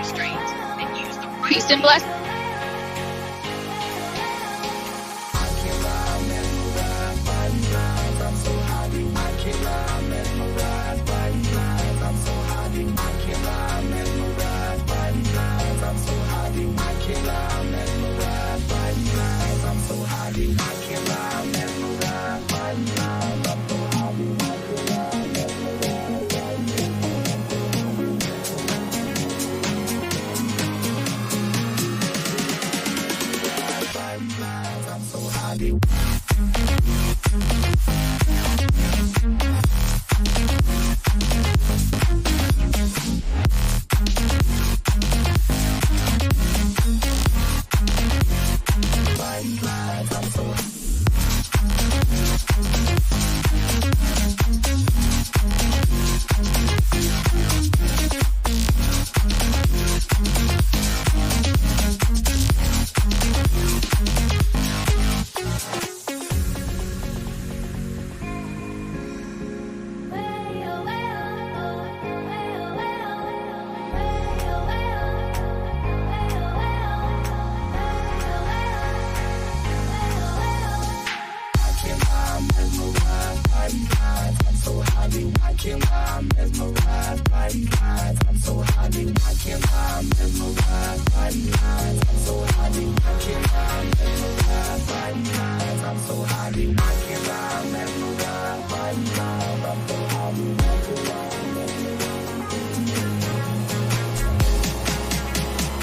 straight and use the peace and blessings. high, why can't I mesmerize by these lines? I'm so high, why can't I mesmerize by these lines? I'm so high, why can't I mesmerize by these lines? I'm so high, why can't I